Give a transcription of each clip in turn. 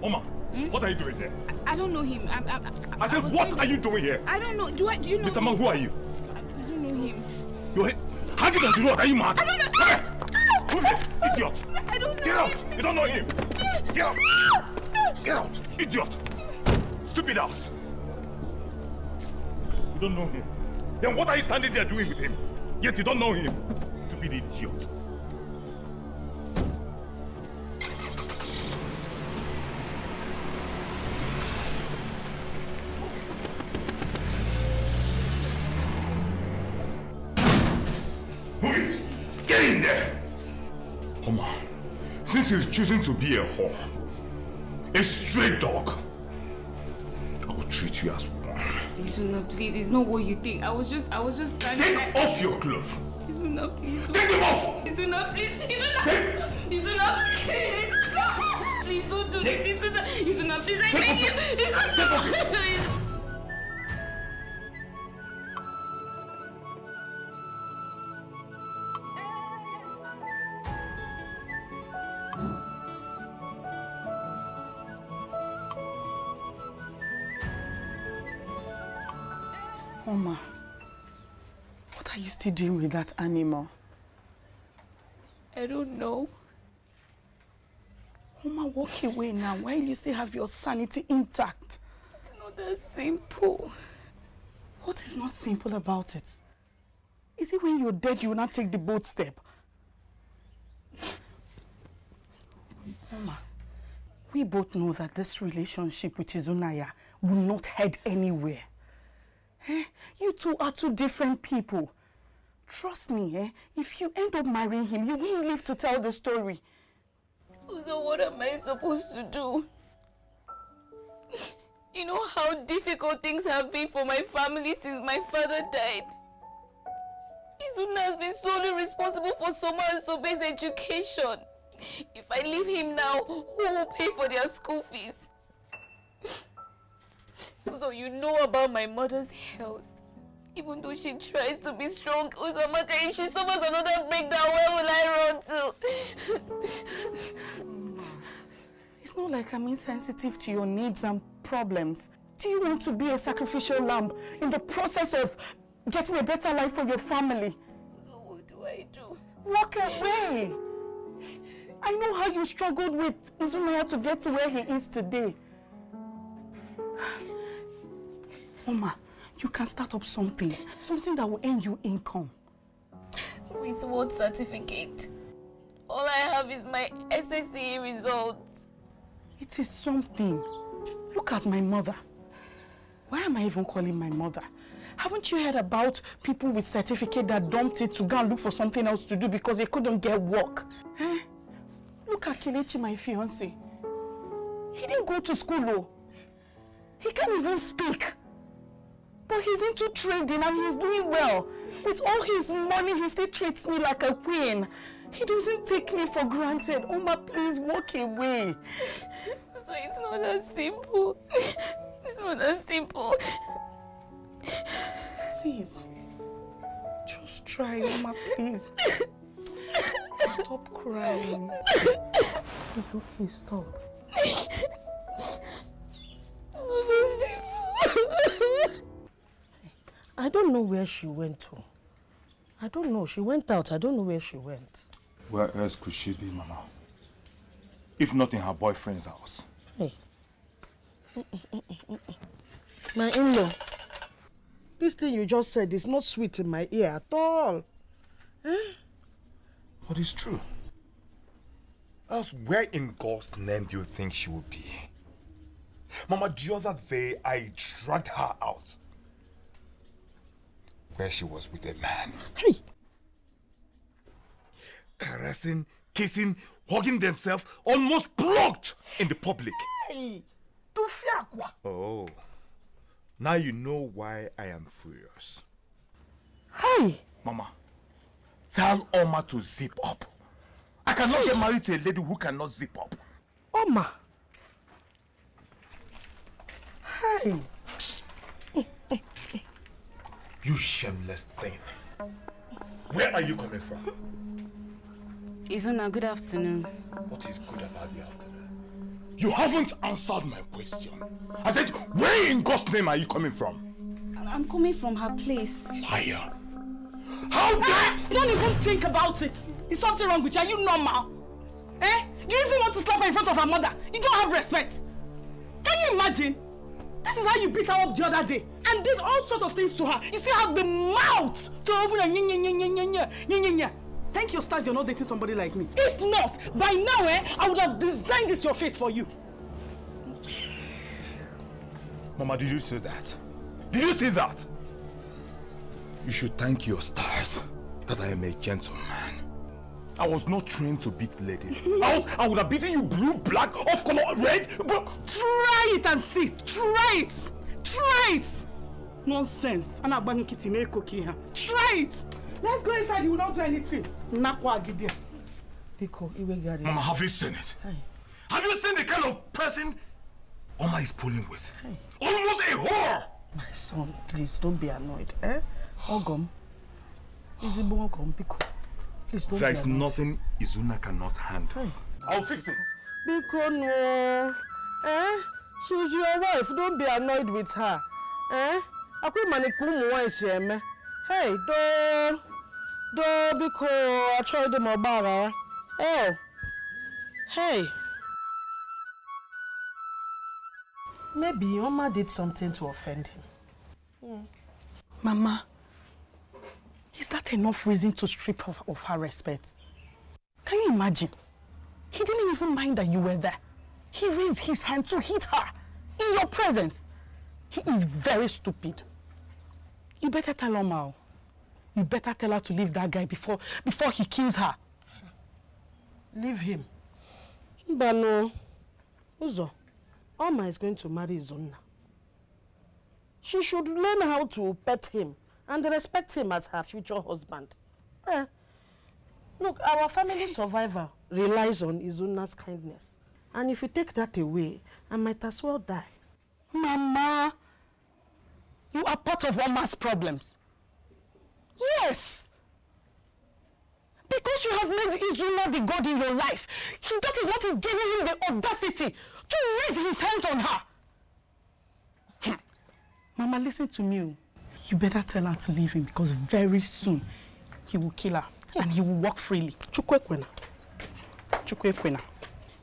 Oma, what are you doing here? I don't know him. I said, what are you doing here? I don't know. Do you know Mr. Man, who are you? I don't know him. You're hanging on the road. Are you mad? I don't know. Okay. Move here, idiot. I don't know. Get out. You don't know him. Get out. Get out, idiot. Stupid ass. You don't know him. Then what are you standing there doing with him? Yet you don't know him. Stupid idiot. Move it! Get in there! Oma, since you've chosen to be a whore, a stray dog, I will treat you as one. Isuna, please, it's not what you think. I was just standing. Take off your clothes! Isuna, please. Take them off! Isuna, please. Isuna, please. Please don't do this. Isuna, please, I beg you. Isuna, please. Oma, what are you still doing with that animal? I don't know. Oma, walk away now while you still have your sanity intact. It's not that simple. What is not simple about it? Is it when you're dead you will not take the bold step? Oma, we both know that this relationship with Izunaya will not head anywhere. You two are two different people. Trust me, if you end up marrying him, you won't live to tell the story. So what am I supposed to do? You know how difficult things have been for my family since my father died. Izuna has been solely responsible for Soma and Sobe's education. If I leave him now, who will pay for their school fees? So you know about my mother's health. Even though she tries to be strong, Uzamaka, if she suffers another breakdown, where will I run to? It's not like I'm insensitive to your needs and problems. Do you want to be a sacrificial lamb in the process of getting a better life for your family? So what do I do? Walk away! I know how you struggled with Izunaya to get to where he is today. Oma, you can start up something that will earn you income. With what certificate? All I have is my SSCE results. It is something. Look at my mother. Why am I even calling my mother? Haven't you heard about people with certificate that dumped it to go and look for something else to do because they couldn't get work? Look at Kelechi, my fiancé. He didn't go to school, though. He can't even speak. But he's into trading and he's doing well. With all his money, he still treats me like a queen. He doesn't take me for granted. Oma, please walk away. So it's not that simple. It's not that simple. Please. Just try, Oma, please. Stop crying. It's okay, stop. I don't know where she went to. I don't know. She went out. I don't know where she went. Where else could she be, Mama? If not in her boyfriend's house. Hey. My in-law. This thing you just said is not sweet in my ear at all. But it's true. Else, where in God's name do you think she will be? Mama, the other day I dragged her out where she was with a man. Hey! Caressing, kissing, hugging themselves, almost blocked in the public. Hey! Oh, now you know why I am furious. Hey! Mama, tell Oma to zip up. I cannot get married to a lady who cannot zip up. Oma! Hey! You shameless thing. Where are you coming from? Izuna, good afternoon. What is good about the afternoon? You haven't answered my question. I said, where in God's name are you coming from? I'm coming from her place. Liar. How dare... Don't even think about it. Is something wrong with you? Are you normal? Eh? Do you even want to slap her in front of her mother? You don't have respect. Can you imagine? This is how you beat her up the other day and did all sorts of things to her. You still have the mouth to open a Thank your stars you're not dating somebody like me. If not, by now, I would have designed this your face for you. Mama, did you see that? Did you see that? You should thank your stars that I am a gentleman. I was not trained to beat ladies. I would have beaten you blue, black, off color, red. But try it and see. Try it. Try it. Nonsense. Try it. Let's go inside. You will not do anything. Mama, have you seen it? Hey. Have you seen the kind of person Oma is pulling with? Hey. Almost a whore. My son, please don't be annoyed. Ogom. Izigbo Ogom, Biko. Please don't There is nothing Izuna cannot handle. Hey. I'll fix it. Biko no. She's your wife. Don't be annoyed with her. Akwi manikumu wa isheme. Hey, do Biko, I tried them about. Oh. Hey. Maybe Oma did something to offend him. Mama, is that enough reason to strip her of her respect? Can you imagine? He didn't even mind that you were there. He raised his hand to hit her in your presence. He is very stupid. You better tell Oma. You better tell her to leave that guy before he kills her. Leave him. But no. Uzo, Oma is going to marry Izuna. She should learn how to pet him and respect him as her future husband. Look, our family survival relies on Izuna's kindness. And if you take that away, I might as well die. Mama, you are part of Oma's problems. Yes! Because you have made Izuna the god in your life. That is what is giving him the audacity to raise his hands on her. Mama, listen to me. You better tell her to leave him because very soon he will kill her and he will walk freely. Chukwekwena.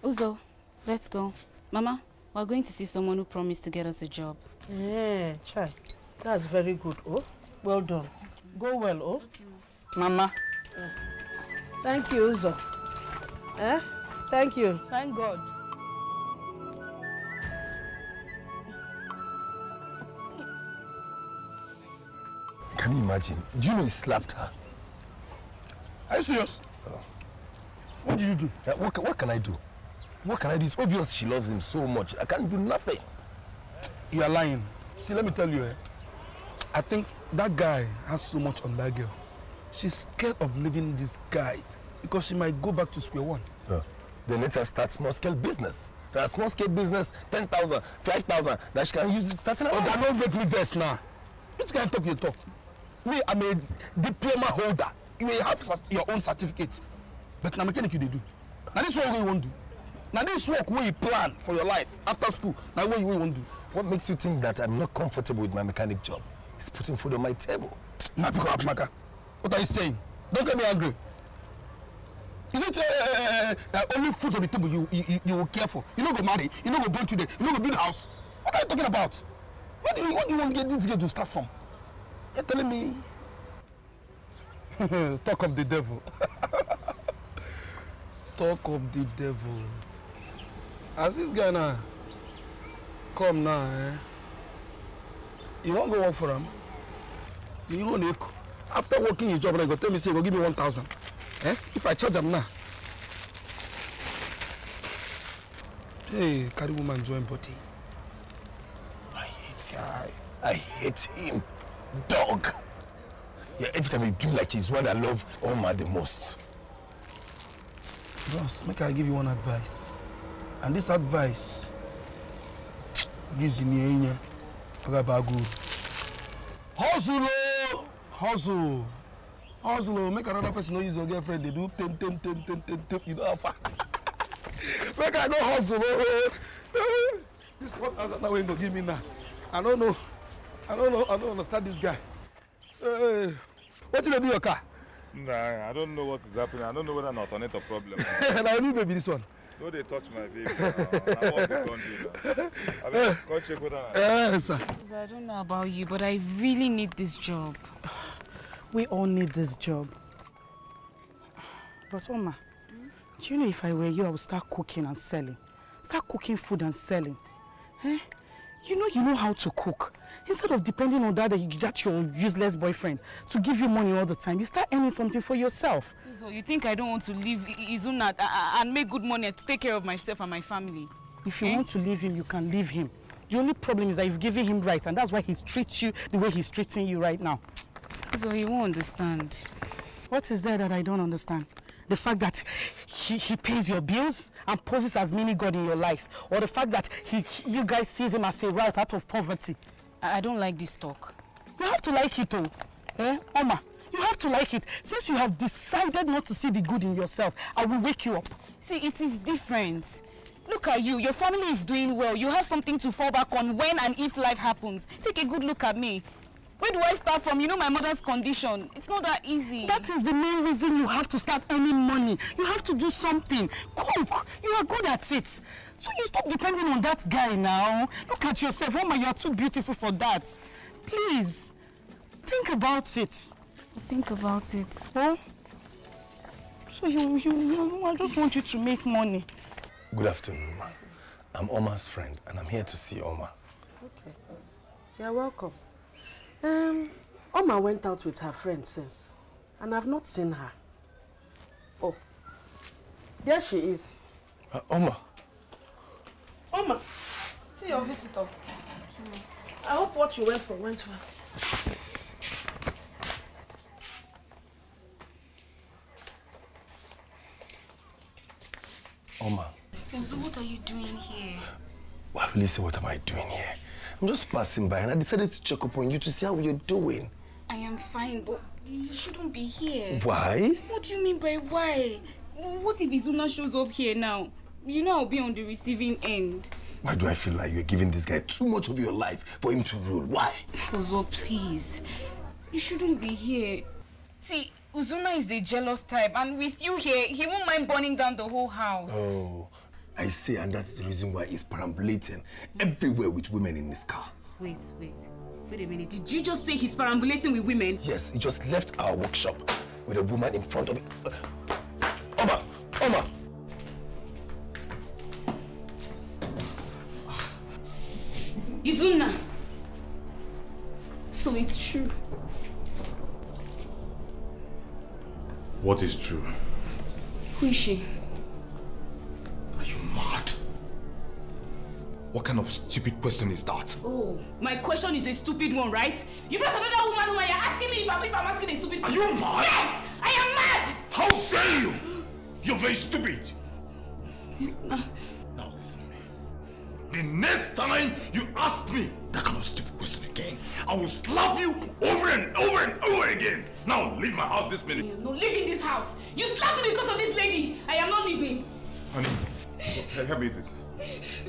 Uzo, let's go. Mama, we're going to see someone who promised to get us a job. Yeah, Chai. That's very good, oh. Well done. Go well, oh. Mama. Thank you, Uzo. Thank you. Thank God. Can you imagine? Do you know he slapped her? Are you serious? What do you do? What can I do? What can I do? It's obvious she loves him so much. I can't do nothing. You are lying. See, let me tell you, I think that guy has so much on that girl. She's scared of leaving this guy because she might go back to square one. Then let her start small-scale business. There are small-scale business, 10,000, 5,000, that she can use it starting out. Oh, that don't make me vex now. Which kind of talk you talk? Me, I'm a diploma holder. You may have your own certificate. But now mechanic you do. Now this is what you want to do. Now this work where you plan for your life after school. Now what you want to do. What makes you think that I'm not comfortable with my mechanic job? It's putting food on my table. Now pick up, Maka. What are you saying? Don't get me angry. Is it only food on the table you will care for? You don't go marry, you don't go born today, you don't go build a house. What are you talking about? What do you want to get this girl to start from? You're telling me? Talk of the devil. Talk of the devil. As this guy now, come now, you won't go work for him. You won't. After working your job, you go tell me, say, go give me 1,000. If I charge him now. Hey, carry woman join body. I hate him. Dog. Yeah, every time you do like he's one I love Oma the most. Boss, make I give you one advice. And this advice gives me a good. Hustle! Hustle! Hustle! Make another person not use your girlfriend. They do temp. You know how far. Make I go hustle. This 1,000 now ain't gonna give me now. I don't know. I don't understand this guy. What did you do your car? Nah, I don't know what is happening. I don't know whether not alternator problem. And I knew maybe this one. No, they touch my vehicle. I want to do now. I mean, go check whether. Yes, sir. I don't know about you, but I really need this job. We all need this job. But Oma, do you know if I were you, I would start cooking and selling. Start cooking food and selling. Eh? You know how to cook. Instead of depending on that you got your useless boyfriend to give you money all the time, you start earning something for yourself. So you think I don't want to leave Izuna and make good money to take care of myself and my family? If you want to leave him, you can leave him. The only problem is that you've given him right, and that's why he treats you the way he's treating you right now. So he won't understand. What is there that I don't understand? The fact that he pays your bills and poses as mini God in your life, or the fact that you guys sees him as a route out of poverty. I don't like this talk. You have to like it, though. Eh, Oma? You have to like it. Since you have decided not to see the good in yourself, I will wake you up. See, it is different. Look at you. Your family is doing well. You have something to fall back on when and if life happens. Take a good look at me. Where do I start from? You know my mother's condition. It's not that easy. That is the main reason you have to start earning money. You have to do something. Cook. You are good at it. So you stop depending on that guy now. Look at yourself. Oma, you are too beautiful for that. Please. Think about it. Think about it. Huh? So I just want you to make money. Good afternoon, ma. I'm Oma's friend, and I'm here to see Oma. Okay. You're welcome. Oma went out with her friend since, and I've not seen her. Oh, there she is. Oma. Oma, see your visitor. I hope what you went for went well. Oma. So what are you doing here? Why will you say, what am I doing here? I'm just passing by and I decided to check up on you to see how you're doing. I am fine, but you shouldn't be here. Why? What do you mean by why? What if Izuna shows up here now? You know I'll be on the receiving end. Why do I feel like you're giving this guy too much of your life for him to rule? Why? Ozo, please. You shouldn't be here. See, Uzuna is a jealous type, and with you here, he won't mind burning down the whole house. Oh, I see, and that's the reason why he's perambulating everywhere with women in his car. Wait a minute. Did you just say he's perambulating with women? Yes, he just left our workshop with a woman in front of it. Oma! Oma! Izuna! So it's true. What is true? Who is she? Are you mad? What kind of stupid question is that? Oh, my question is a stupid one, right? You brought another woman who you're asking me if I'm asking a stupid question. Are you mad? Yes! I am mad! How dare you? You're very stupid. Izuna. Now listen to me. The next time you ask me that kind of stupid question again, I will slap you over and over and over again. Now leave my house this minute. I am not leaving this house. You slapped me because of this lady. I am not leaving. Honey, help me with this.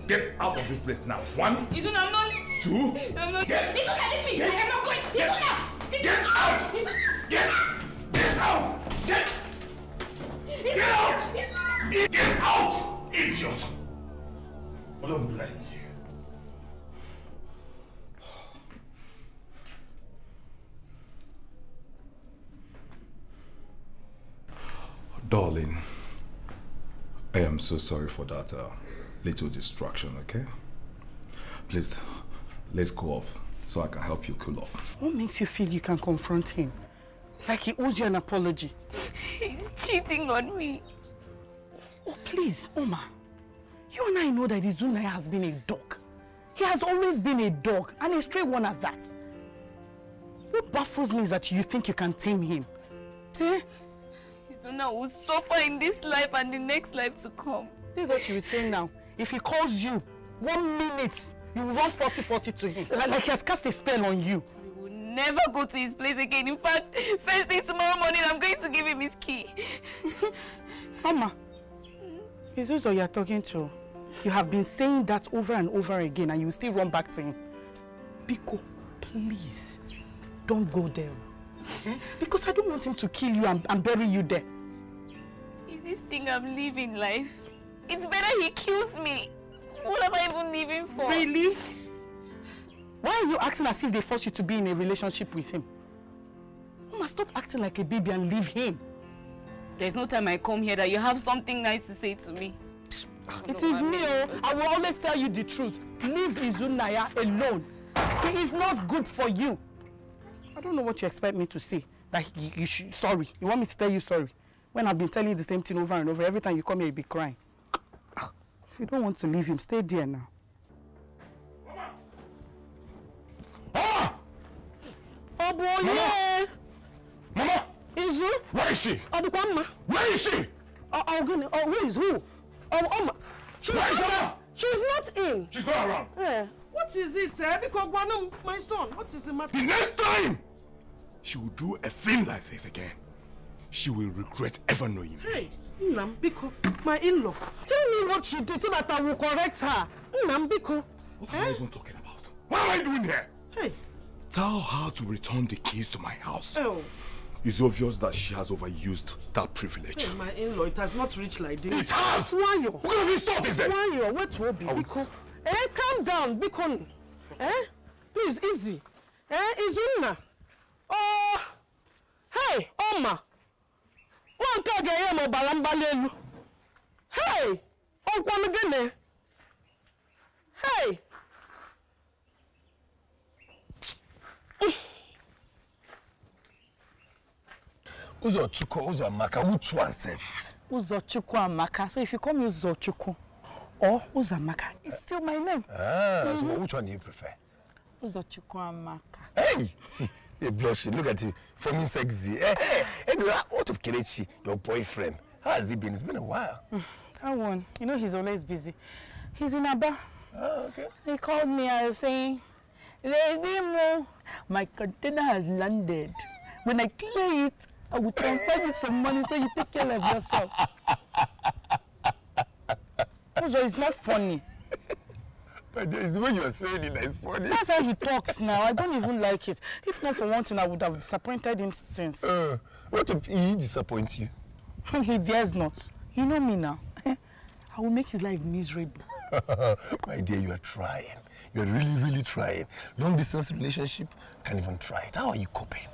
Get out of this place now. 1. Izuna, I'm not leaving. 2. I'm not. Get. Izuna, leave me. I am not going. Izuna. Get out. Izuna. Get out. Get out. Get out. Idiot. I don't blame you. Darling, I am so sorry for that little distraction, okay? Please, let's go off so I can help you cool off. What makes you feel you can confront him? Like he owes you an apology? He's cheating on me. Oh, please, Oma. You and I know that Izuna has been a dog. He has always been a dog, and a stray one at that. What baffles me is that you think you can tame him. Eh? Izuna will suffer in this life and the next life to come. This is what you were saying now. If he calls you 1 minute, you will run 40-40 to him. Like he has cast a spell on you. I will never go to his place again. In fact, first thing tomorrow morning, I'm going to give him his key. Mama, is this what you're talking to? You have been saying that over and over again and you still run back to him. Biko, please, don't go there. Because I don't want him to kill you and bury you there. Is this thing I'm living life? It's better he kills me. What am I even living for? Really? Why are you acting as if they force you to be in a relationship with him? Mama, stop acting like a baby and leave him. There's no time I come here that you have something nice to say to me. It is me, I will always tell you the truth. Leave Izunaya alone. He is not good for you. I don't know what you expect me to say. That you should, sorry. You want me to tell you sorry? When I've been telling you the same thing over and over, every time you come here, you'll be crying. If you don't want to leave him, stay there now. Ah! Oh boy, yeah! Mama! Izu? Where is she? Mama. Where is she? Who is who? Oma. Where is Mama? She's not in. She's not around. What is it, Because my son, what is the matter? The next time she will do a thing like this again, she will regret ever knowing me. Hey, Biko, my in-law, tell me what she did so that I will correct her. Biko. What am I even talking about? What am I doing here? Hey. Tell her to return the keys to my house. Oh. It's obvious that she has overused that privilege. Hey, my in-law, it has not reached like this. It has! Why you? What kind of insult is that? Why you? What will be? Biko. Calm down, Biko. Please, easy. Izuna. Oh. Hey, Oma. One kage mo balambalelu. Hey, Okwamagene. Hey. Uzochukwu, Uzamaka, which one safe? Uzochukwu Amaka. So if you call me Uzochukwu or Uzamaka, it's still my name. So which one do you prefer? Uzochukwu Amaka. Hey, see, you're blushing. Look at you, for me sexy. Hey. Anyway, out of Kelechi, your boyfriend, how has he been? It's been a while. That one, you know he's always busy. He's in Aba. Oh, okay. He called me and saying, "Lady Mo, my container has landed. When I clear it, I will transfer you some money so you take care of yourself." So it's not funny. But it's the way you are saying it that is funny. That's how he talks now. I don't even like it. If not for one thing, I would have disappointed him since. What if he disappoints you? He dares not. You know me now. I will make his life miserable. My dear, you are trying. You are really, really trying. Long distance relationship, can't even try it. How are you coping?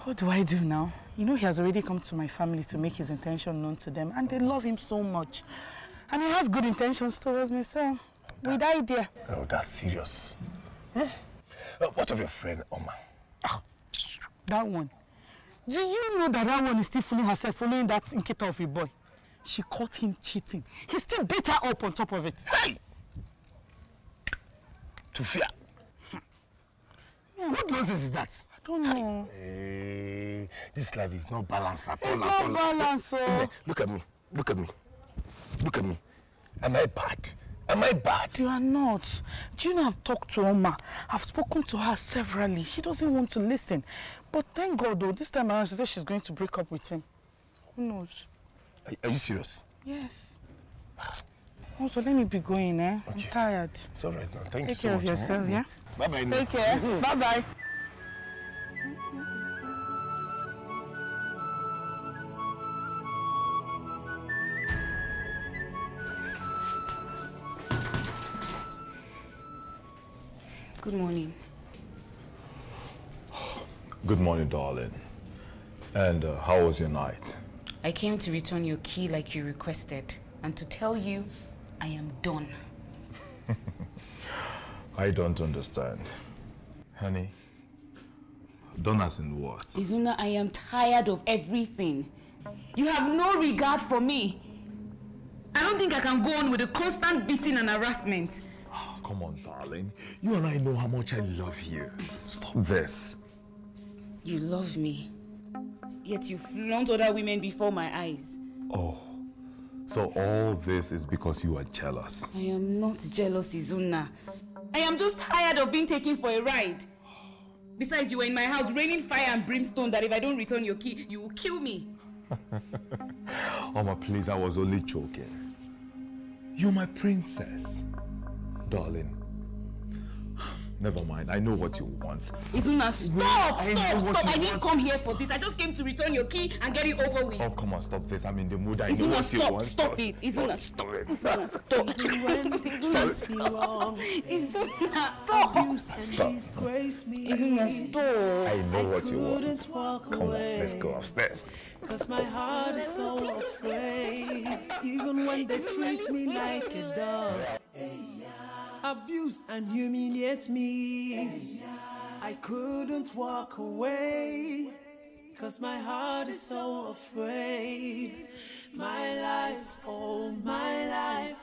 What do I do now? You know he has already come to my family to make his intention known to them, and they love him so much. And he has good intentions towards me, so we die there. Oh, that's serious. What of your friend, Oma? That one. Do you know that one is still fooling herself, following that Nkita of a boy? She caught him cheating. He still beat her up on top of it. Hey! To fear. What nonsense is that? I don't know. Hey, this life is not balanced at all. It's not balanced, Look at me. Look at me. Look at me. Am I bad? Am I bad? You are not. Do you know I've talked to Oma? I've spoken to her severally. She doesn't want to listen. But thank God, though, this time around she said she's going to break up with him. Who knows? Are you serious? Yes. Also, let me be going, Okay. I'm tired. It's all right now. Thank you Take so care much. of yourself, yeah? Bye-bye. Take care. Bye-bye. Good morning. Good morning, darling. And how was your night? I came to return your key like you requested and to tell you I am done. I don't understand. Honey, done as in what? Izuna, I am tired of everything. You have no regard for me. I don't think I can go on with the constant beating and harassment. Oh, come on, darling. You and I know how much I love you. Stop this. You love me, yet you flaunt other women before my eyes. Oh, so all this is because you are jealous. I am not jealous, Izuna. I am just tired of being taken for a ride. Besides, you were in my house raining fire and brimstone that if I don't return your key, you will kill me. Oma, please, I was only joking. You're my princess, darling. Never mind, I know what you want. Izuna, stop! I didn't come here for this. I just came to return your key and get it over with. Oh, come on, stop this. I'm in the mood. I know Izuna, what you want. stop it. Izuna, stop it. Izuna, stop. Izuna, stop. Izuna, stop. I know what you want. Come on, let's go upstairs. Cause my heart is so afraid, even when they treat me like a dog. Abuse and humiliate me. I couldn't walk away, cause my heart is so afraid. My life, oh my life,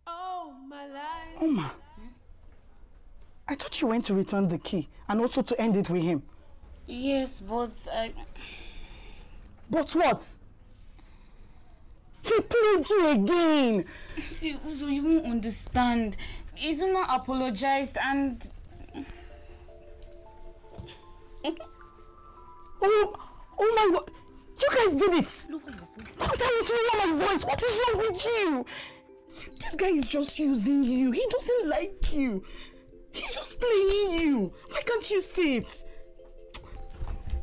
oh my life. Oma, I thought you went to return the key and also to end it with him. Yes, but But what? He played you again. See, Uzo, you won't understand. Izuna apologized and... Oh my God. You guys did it. Lower your voice. Don't tell me to lower my voice. What is wrong with you? This guy is just using you. He doesn't like you. He's just playing you. Why can't you see it?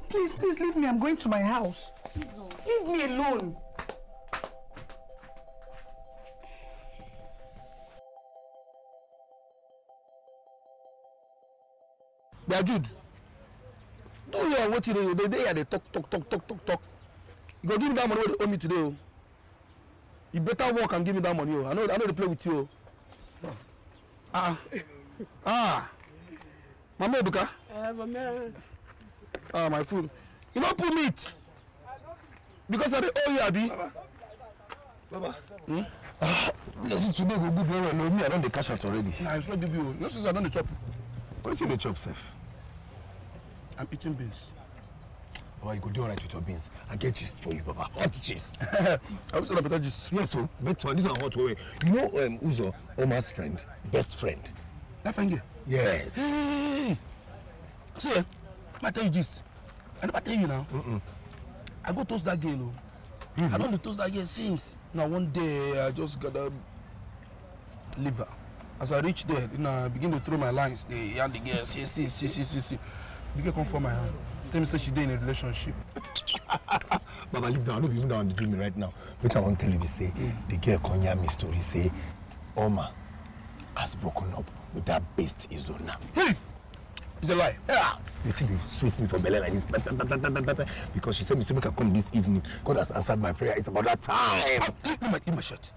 Please leave me. I'm going to my house. Uzo. Leave me alone. They are Jude. Do you what you do? They talk. You go give me that money what they owe me today. Oh. You better work and give me that money. Oh. I know they play with you. Mama Ebuka. My food. You don't put meat. Because I owe you, Abi. Baba. Listen, today go good well. No, me, I don't the cash out already. Nah, it's not give you. No, since I don't the chop. What's in the chop, Seth? I'm eating beans. Baba, you go do all right with your beans. I get gist for you, Baba. Hot gist. I will say better gist. Yes, so better. This is a hot way. You know, Uzo, Omar's friend, best friend. That fine girl? Yes. Hey. See, I tell you gist. I never tell you now. I go toast that girl. I don't toast that girl since. Now one day I just got a liver. As I reach there, I begin to throw my lines. They yarn the girl, see. The girl come for my hand. Tell me say she did in a relationship. Baba, leave down. Don't even down to do me right now. What I want to tell you is say, the girl come hear me story say, Omar has broken up with that beast Izuna. Hey! It's a lie. Yeah. They think they sweet me for belly like this. Because she said, Mr. Make come this evening. God has answered my prayer. It's about that time. Give my shirt.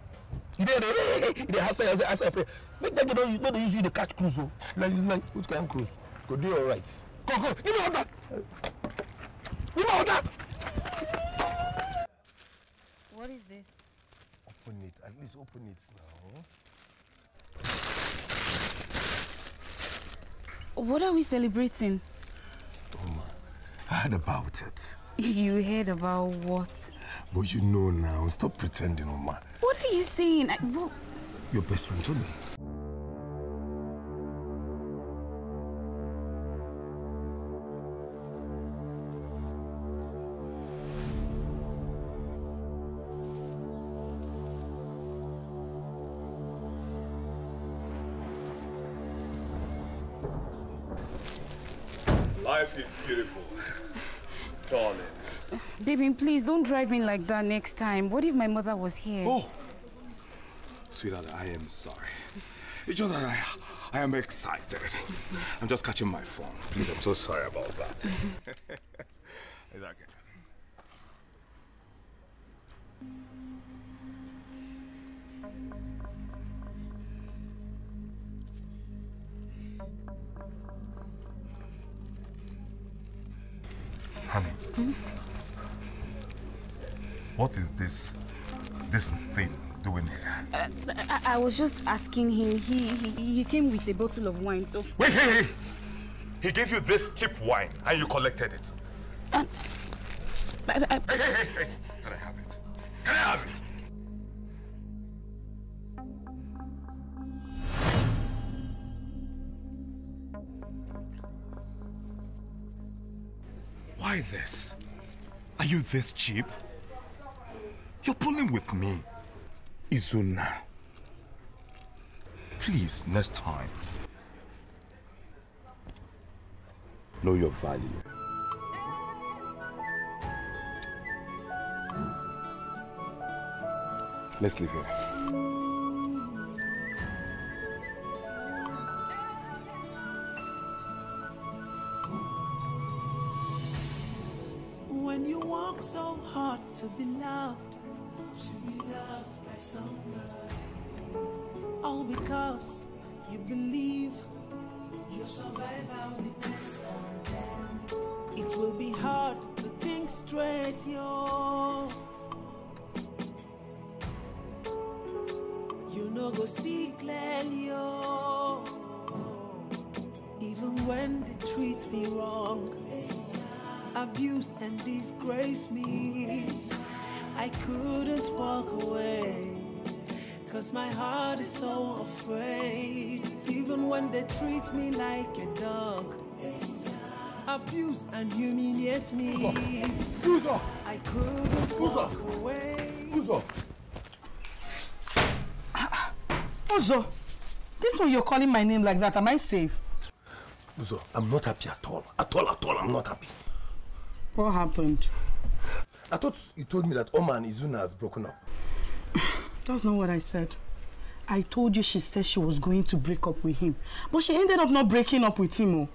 You dey answer prayer. Make that girl don't use you to catch cruise. Like which kind of cruise? Go do all right. Go. Give me all that. What is this? Open it. At least open it now. What are we celebrating? Oma, I heard about it. You heard about what? But you know now. Stop pretending, Oma. What are you saying? Your best friend told me. Life is beautiful, darling. Baby, please don't drive in like that next time. What if my mother was here? Oh, sweetheart, I am sorry. It's just that I am excited. I'm just catching my phone. Please, I'm so sorry about that. It's okay. Honey, what is this thing doing here? I was just asking him. He came with a bottle of wine, so... Wait, hey! He gave you this cheap wine and you collected it. Hey! Can I have it? Can I have it? Why this? Are you this cheap? You're pulling with me. Izuna, please, next time, know your value. Let's leave here. When you walk so hard to be loved by somebody, all because you believe your survival depends on them. It will be hard to think straight, yo. You know go see clearly, yo. Even when they treat me wrong, abuse and disgrace me, I couldn't walk away, 'cause my heart is so afraid. Even when they treat me like a dog, abuse and humiliate me, I couldn't walk away. Uzo, this one you're calling my name like that, am I safe? Uzo, I'm not happy at all. At all, I'm not happy. What happened? I thought you told me that Oma and Izuna has broken up. That's not what I said. I told you she said she was going to break up with him. But she ended up not breaking up with him. Oh.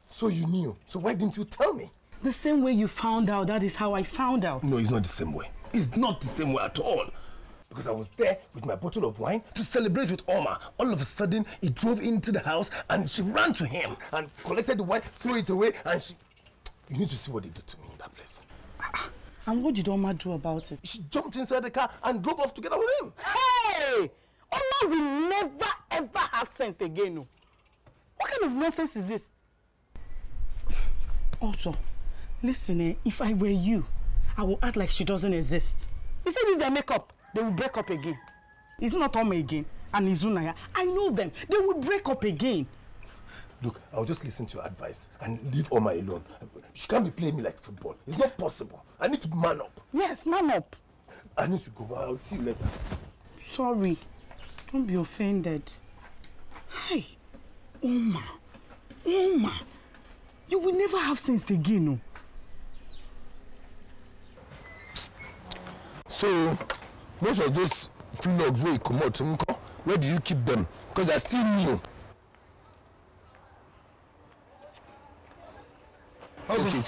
So you knew. So why didn't you tell me? The same way you found out, that is how I found out. No, it's not the same way. It's not the same way at all. Because I was there with my bottle of wine to celebrate with Oma. All of a sudden, he drove into the house and she ran to him and collected the wine, threw it away, and she... You need to see what they did to me in that place. And what did Oma do about it? She jumped inside the car and drove off together with him. Hey! Oma will never ever have sense again. No. What kind of nonsense is this? Also, listen, if I were you, I would act like she doesn't exist. You said it's their makeup. They will break up again. It's not Oma again and Izunaya. I know them. They will break up again. Look, I'll just listen to your advice and leave Oma alone. She can't be playing me like football. It's not possible. I need to man up. Yes, man up. I need to go. I'll see you later. Sorry. Don't be offended. Hey, Oma. You will never have sense again, no? So, most of those plugs where you come out, where do you keep them? Because they're still new. Okay.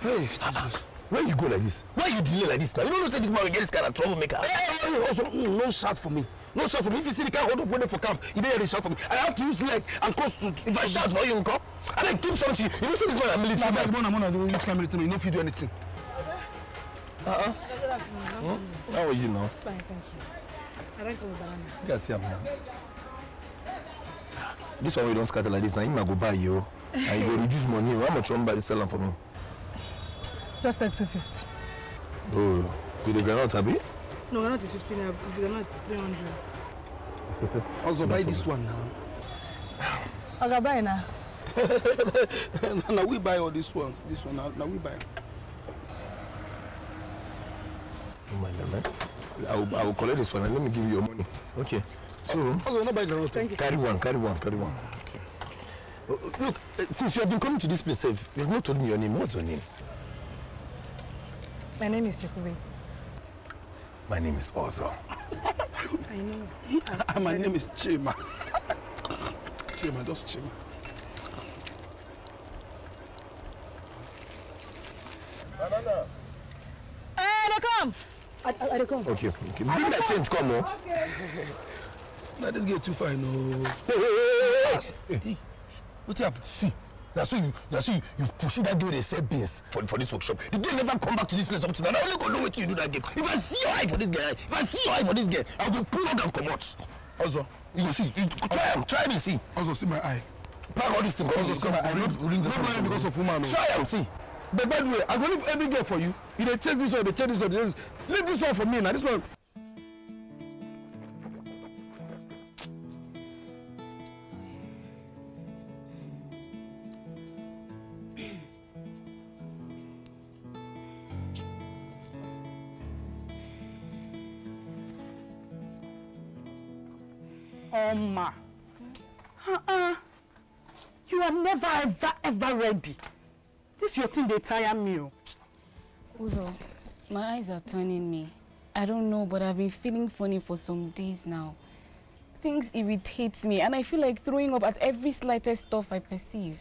Hey, Jesus. Where you go like this? Why you delay like this now? You don't know say this man will get this kind of troublemaker. Hey, also, no shout for me. No shout for me. If you see the car hold up waiting for camp, you don't hear the shout for me. I have to use leg and close to. If I shout for you, come. And I keep something. You don't see this man a military man. I'm not this kind of military. You don't do anything. How are you now? Fine, thank you. I don't go with banana. You can see him now. This one we don't scatter like this. Now you might go buy you. And you go reduce money. How much you want to sell them for me? Just like 250. Oh, with the granite, Abi? No, granite is 15. It's granite 300. Also buy this one now. I can buy now. Now we buy all these ones. This one now we buy. Oh my God, man. I will collect this one and let me give you your money. Okay. So, also not buy granite. carry one. Okay. Look, since you have been coming to this place, you have not told me your name. What's your name? My name is Chikube. My name is Ozo. I know. My name is Chima. Chima, just Chima. Banana. Hey, they come. I come. Okay. Bring that change, come on. Okay. Now this get too far, no. Hey. What happened? See. That's why you pursue that girl they sell beans for this workshop. The girl never come back to this place up to now. I only go know what you do that game. If I see your eye for this girl, I'll go pull out and come out. Also, you see, try me, see. Also see my eye. Pack all this thing, Also see my eye. Not because of woman. Try and see. But by the way, I'm going to leave every girl for you. You they chase this one, they chase this one, leave this one for me now. This one. Oma. You are never, ever ready. This your thing, they tire me. Uzo, my eyes are turning me. I don't know, but I've been feeling funny for some days now. Things irritate me, and I feel like throwing up at every slightest stuff I perceive.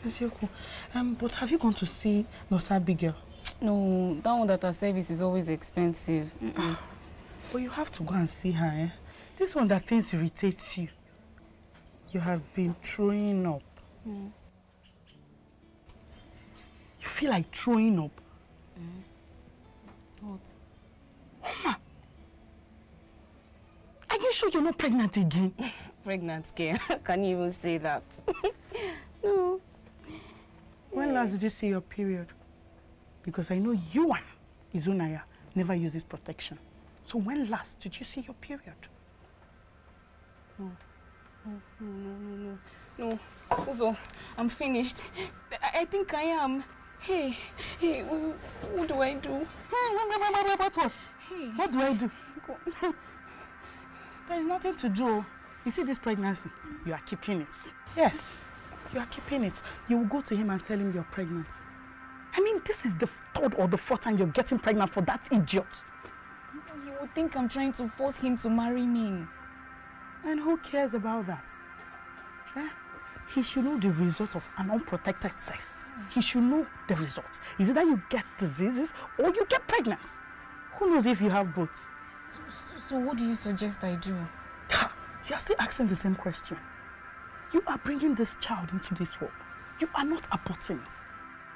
But have you gone to see Nurse Abigail? No, that one that her service is always expensive. But you have to go and see her, eh? This one that things irritates you. You have been throwing up. You feel like throwing up? What? Oma! Are you sure you're not pregnant again? Pregnant, Kay. Can you even say that? No. When last did you see your period? Because I know you and Izunaya never uses protection. So when last did you see your period? No. Also, I'm finished. I think I am. Hey, what do I do? What? Hey. What do I do? There is nothing to do. You see this pregnancy? You are keeping it. Yes, you are keeping it. You will go to him and tell him you're pregnant. I mean, this is the third or the fourth time you're getting pregnant for that idiot. He would think I'm trying to force him to marry me. And who cares about that? Eh? He should know the result of an unprotected sex. He should know the result. Is it that you get diseases or you get pregnant? Who knows if you have both? So what do you suggest I do? You are still asking the same question. You are bringing this child into this world. You are not aborting it.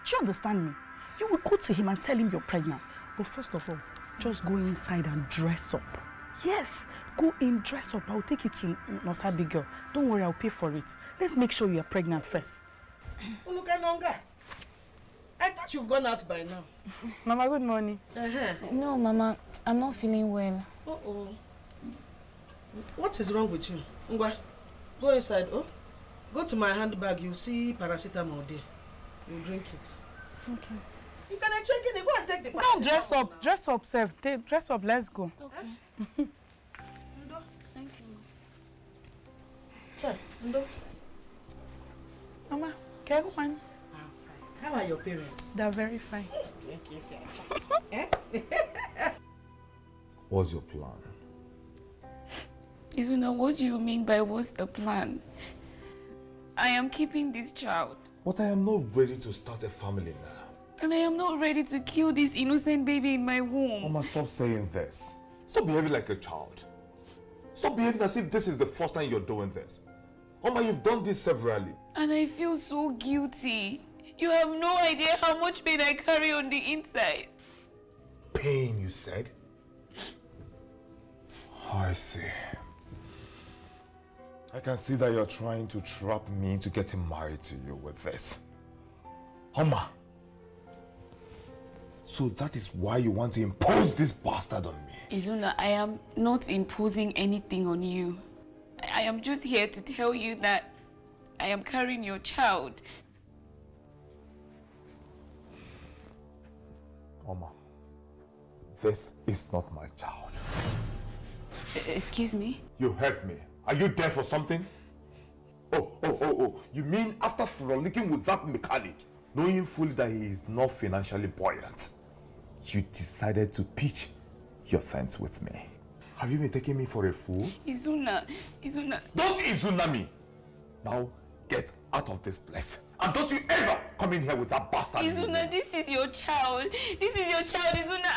Do you understand me? You will go to him and tell him you're pregnant. But first of all, just go inside and dress up. Yes, go in, dress up. I'll take you to Nurse Abigail. Don't worry, I'll pay for it. Let's make sure you're pregnant first. Ulukanonga, I thought you've gone out by now. Mama, good morning. No, Mama, I'm not feeling well. Uh-oh. What is wrong with you? Ngwa, go inside. Oh, go to my handbag. You'll see paracetamol there. You drink it. Okay. You can check it. Go and take the Come, dress up. Dress up, Seth. Dress up. Let's go. Okay. Thank you. Ndo. Mama, can you come? How are your parents? They're very fine. What's your plan? Izuna, what do you mean by what's the plan? I am keeping this child. But I am not ready to start a family now. And I am not ready to kill this innocent baby in my womb. Mama, stop saying this. Stop behaving like a child. Stop behaving as if this is the first time you're doing this. Mama, you've done this severally. And I feel so guilty. You have no idea how much pain I carry on the inside. Pain, you said? Oh, I see. I can see that you're trying to trap me into getting married to you with this. Mama. So that is why you want to impose this bastard on me? Izuna, I am not imposing anything on you. I am just here to tell you that I am carrying your child. Mama, this is not my child. Excuse me? You heard me. Are you there for something? Oh. You mean after frolicking with that mechanic, knowing fully that he is not financially buoyant, you decided to pitch your fence with me? Have you been taking me for a fool? Izuna. Don't Izuna me! Now get out of this place. And don't you ever come in here with that bastard. Izuna, this is your child. This is your child, Izuna.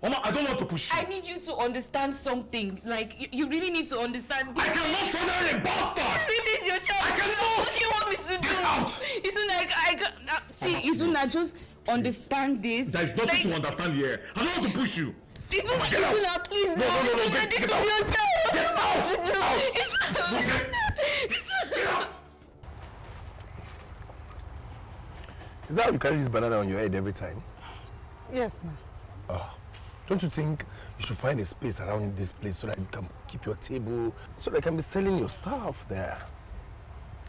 Mama, I don't want to push you. I need you to understand something. Like, you really need to understand this. I cannot father a bastard! This really is your child. I cannot! What do you want me to do? Get out! Izuna, see, Izuna, just understand this. There's nothing to understand here. I don't want to push you. Izuna, Get out! Izuna, please, No, This get is out! your child. Get out! Get out! Is that how you carry this banana on your head every time? Yes, ma'am. Don't you think you should find a space around this place so that you can keep your table, so that you can be selling your stuff there?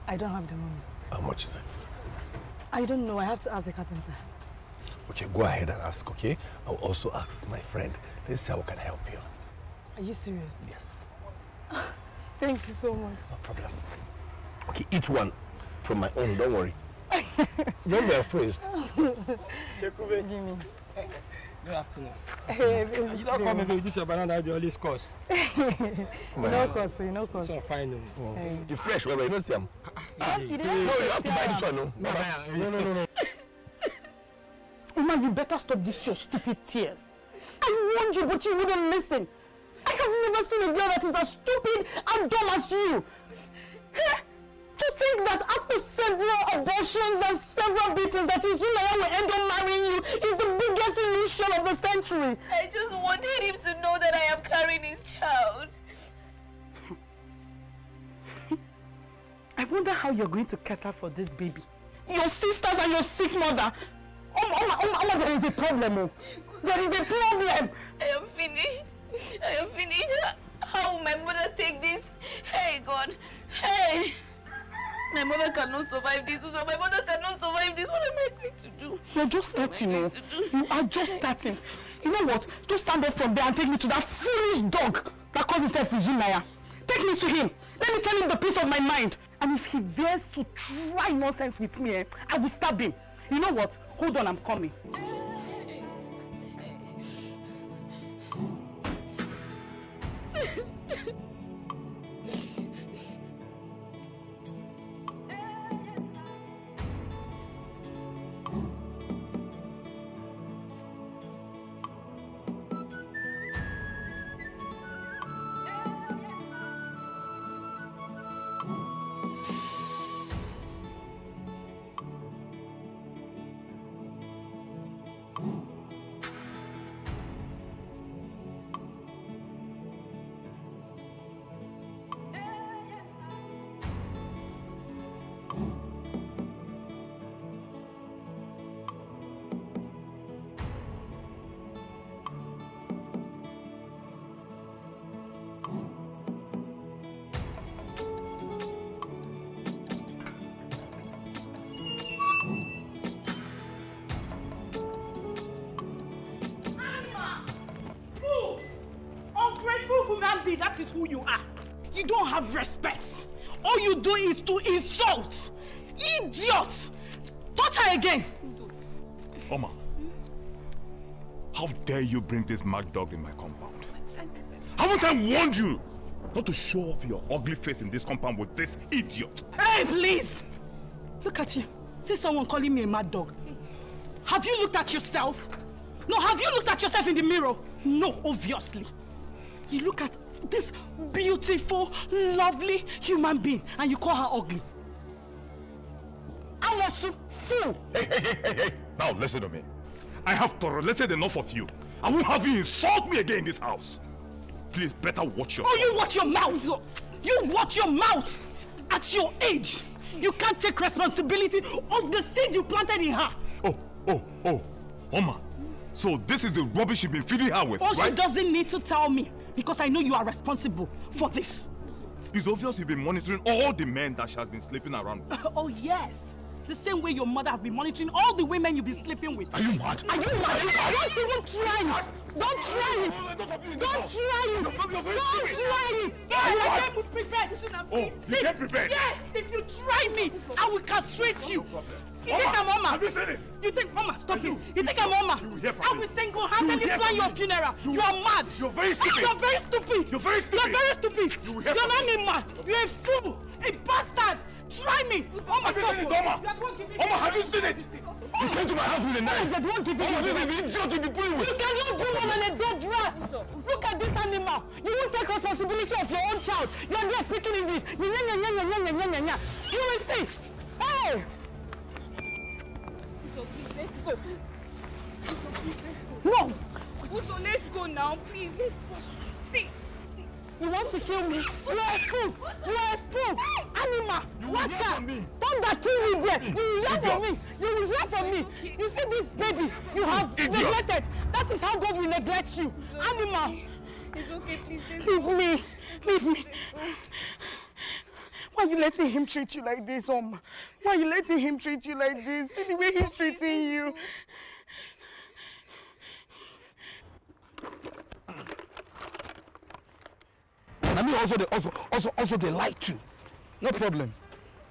I don't have the money. How much is it? I don't know. I have to ask the carpenter. Okay, go ahead and ask, okay? I'll also ask my friend. Let's see how we can help you. Are you serious? Yes. Thank you so much. No problem. Okay, eat one from my own, don't worry. Don't be afraid. Chekube. Give me. Good afternoon. Hey, you don't come with this your banana the always cost. You know cost, you know cost. So fine. Hey. You fresh, well, you don't see them. No, you have to buy this one, no? No. Uma, you better stop this your stupid tears. I warned you, but you wouldn't listen. I have never seen a girl that is as stupid and dumb as you. To think that after several abortions and several beatings that Izunaya will end up marrying you is the biggest illusion of the century. I just wanted him to know that I am carrying his child. I wonder how you're going to cater for this baby. Your sisters and your sick mother. Oh, there is a problem. Oh. There is a problem. I am finished. I am finished. How will my mother take this? Hey, God. Hey. My mother cannot survive this. So my mother cannot survive this. What am I going to do? You're just starting. You are just starting. You know what? Just stand up from there and take me to that foolish dog that calls himself Izunaya. Take me to him. Let me tell him the peace of my mind. And if he dares to try nonsense with me, I will stab him. You know what? Hold on, I'm coming. That is who you are. You don't have respect. All you do is to insult. Idiot! Touch her again. Oma, how dare you bring this mad dog in my compound? Haven't I warned you not to show up your ugly face in this compound with this idiot? Hey, please! Look at you. See someone calling me a mad dog. Have you looked at yourself? No, have you looked at yourself in the mirror? No, obviously. You look at this beautiful, lovely human being and you call her ugly. Amosu, fool! Hey. Now listen to me. I have tolerated enough of you. I won't have you insult me again in this house. Please, better watch your... Oh, you watch your mouth! You watch your mouth! At your age, you can't take responsibility of the seed you planted in her. Oh, Oma. So this is the rubbish you've been feeding her with, right? She doesn't need to tell me, because I know you are responsible for this. It's obvious you've been monitoring all the men that she has been sleeping around with. Oh, yes. The same way your mother has been monitoring all the women you've been sleeping with. Are you mad? Are you mad? Don't even try it! Don't try it! Don't try it! Don't try it! I came prepared. Oh, you came prepared? Yes! If you try me, I will castrate you! You think I'm Oma? Have you seen it? You think, Oma, stop it! You think I'm Oma? I will single-handedly plan your funeral. You are mad. You're very stupid. You're very stupid. You're very stupid. You're very stupid. You're not a man. You're a fool. A bastard. Try me. Oma, have you seen it, Oma? Oma, have you seen it? You came to my house with a knife. Oma, this is the idiot to be playing with. You cannot do more than a dead rat. Look at this animal. You won't take responsibility of your own child. You're there speaking English. You will see. Hey! Let's go. No! Uso, let's go now, please. Let's go. See. You want to kill me? You are a fool! You are a fool! Animal! Waka! Thunder kill you there! You will hear from me! You will hear from me! You see this baby you have neglected! That is how God will neglect you! Animal! It's okay, please. Leave me! Leave me! Why are you letting him treat you like this, Why are you letting him treat you like this? See the way he's treating you. And I mean also they lie too. No problem.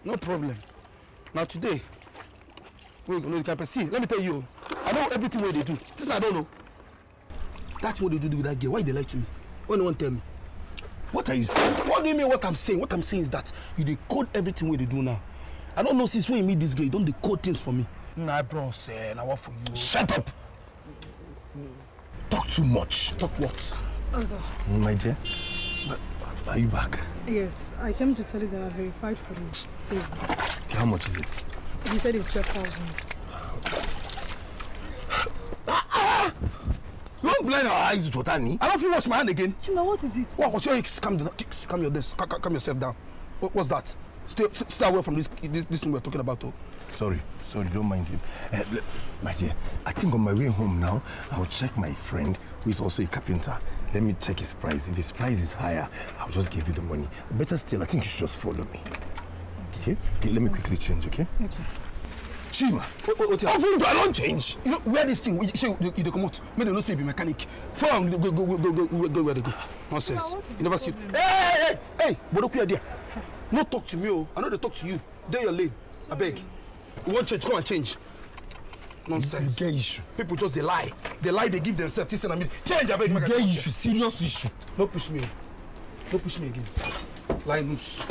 No problem. Now today, we go know the see. Let me tell you, I know everything what they do. This I don't know. That's what they do with that girl. Why they lie to me? Why no one tell me? What are you saying? What do you mean what I'm saying? What I'm saying is that you decode everything what they do now. I don't know since when you meet this girl, you don't decode things for me. Nah, bro, say, now what for you? Shut up! Talk too much. Talk what? Also. My dear, are you back? Yes, I came to tell you that I verified for the table. Okay, how much is it? He said it's 12,000. Don't blind our eyes with water, ni. I don't feel wash my hand again. Chima, what is it? What's your calm your desk, calm yourself down. What's that? Stay away from this thing we're talking about. Oh. Sorry, don't mind him. My dear, I think on my way home now, I'll check my friend who is also a carpenter. Let me check his price. If his price is higher, I'll just give you the money. Better still, I think you should just follow me. Okay, let me quickly change, okay? Okay. Chima, how do I don't change? You know where this thing? You come out. Maybe they don't say you be mechanic. Follow, go where they go. Nonsense. You never see. Hey! What up there? No talk to me, oh. I know they talk to you. There your lane. I beg. You want change? Come and change. Nonsense. You get issue. People just they lie. They give themselves this and I mean change. I beg. You get issue. Serious issue. Don't push me. Don't push me again. Lie loose.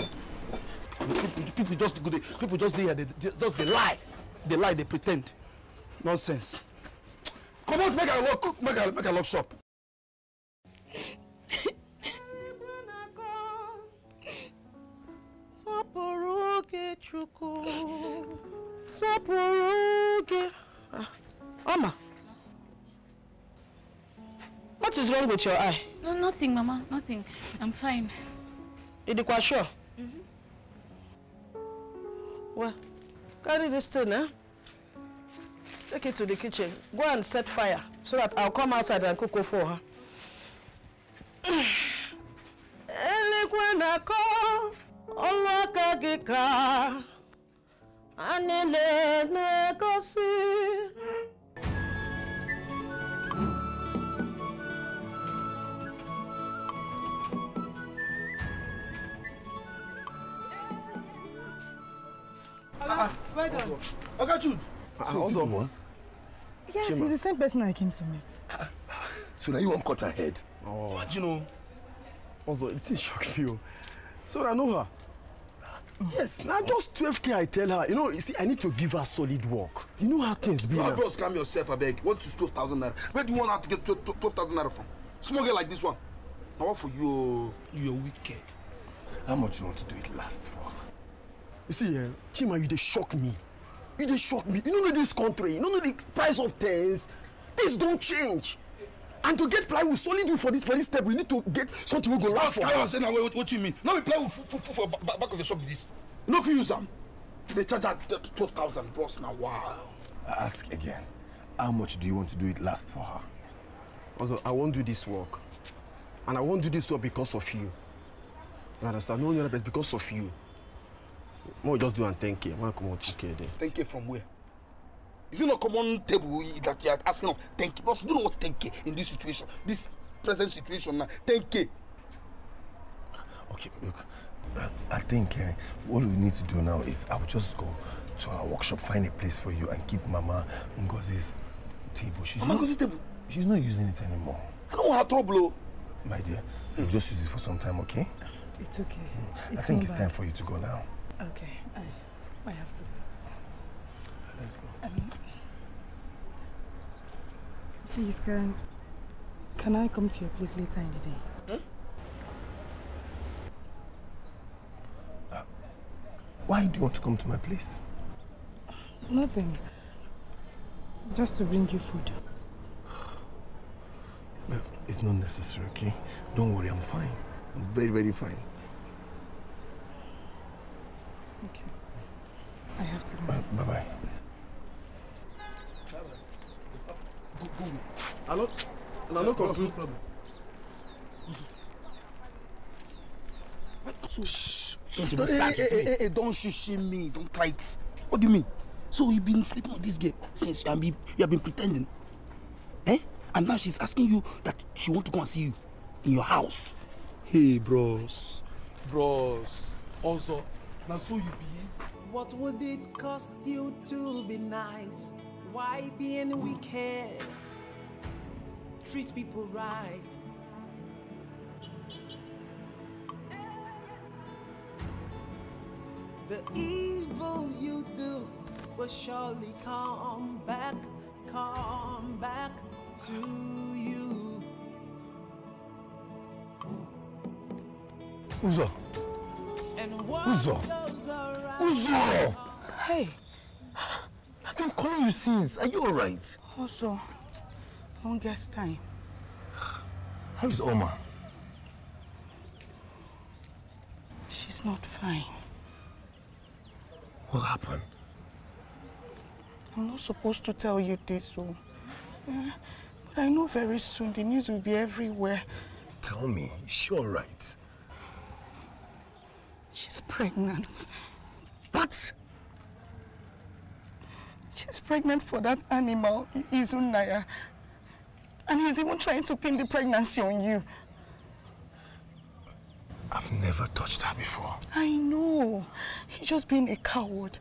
People just go. People just there. They lie. They lie. They pretend. Nonsense. Come on, make a lock shop. Mama, what is wrong with your eye? No, nothing, Mama. Nothing. I'm fine. You quite sure? Well, carry this thing, eh? Take it to the kitchen. Go and set fire so that I'll come outside and cook for her. Well done. Okay, Jude. Also, one. Yes, he's the same person I came to meet. So now you want cut her head? Oh, but you know. Also, it is shocking you. So I know her. Yes, now just 12K I tell her. You see, I need to give her solid work. Do you know how things be now? Bro, scam yourself, I beg. What is 12,000 naira? Where do you want her to get 12,000 naira from? Small girl like this one. Now what for you? You're wicked. How much you want to do it last for? You see, Chima, you dey shock me. You dey shock me. You don't know this country. You don't know the price of things. Things don't change. And to get plywood, solid wood for this step, we need to get something we go last for. What do you mean? Now we plywood for back of the shop this. You know if you use them, they charge at 12,000 bros now. Wow. I ask again. How much do you want to do it last for her? Also, I won't do this work. And I won't do this work because of you. You understand? No other place because of you. More just do and 10K. Man, come on, 2K then. 10K from where? Is it not common table that you are asking of 10K? Plus, you don't know what's 10K in this situation. This present situation now. 10K. Okay, look. I think what we need to do now is I will just go to our workshop, find a place for you and keep Mama Ngozi's table. Mama Ngozi's table? She's not using it anymore. I don't want her trouble. My dear, we'll just use it for some time, okay? It's okay. I think it's time for you to go now. Okay, I have to go. Let's go. Please, can I come to your place later in the day? Why do you want to come to my place? Nothing. Just to bring you food. Look, it's not necessary, okay? Don't worry, I'm fine. I'm very, very fine. Okay. I have to go. Bye-bye. No conclude. So shh. Hey, don't shush me. Don't try it. What do you mean? So you've been sleeping with this girl since you have been pretending? Eh? And now she's asking you that she wants to go and see you in your house. Hey, bros. Also, now so you be. What would it cost you to be nice? Why being wicked? Treat people right. The evil you do will surely come back to you. Uzo. And what Uzo. goes around. Uzo! Hey. I've been calling you since. Are you alright? Also, don't get time. How is Oma? She's not fine. What happened? I'm not supposed to tell you this, so... but I know very soon the news will be everywhere. Tell me, is she alright? She's pregnant. What? She's pregnant for that animal, Izunaya. And he's even trying to pin the pregnancy on you. I've never touched her before. I know. He's just being a coward.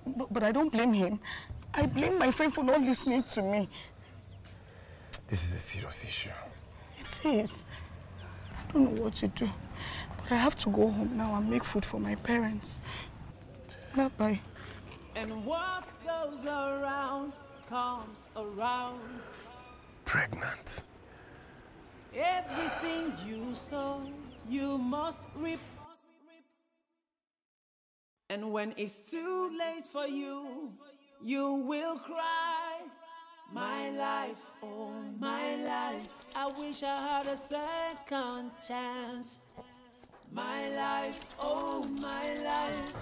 But I don't blame him. I blame my friend for not listening to me. This is a serious issue. It is. I don't know what to do. But I have to go home now and make food for my parents. Bye-bye. And what goes around comes around. Pregnant. Everything you sow, you must reap. And when it's too late for you, you will cry. My life, oh my life, I wish I had a second chance. My life, oh my life,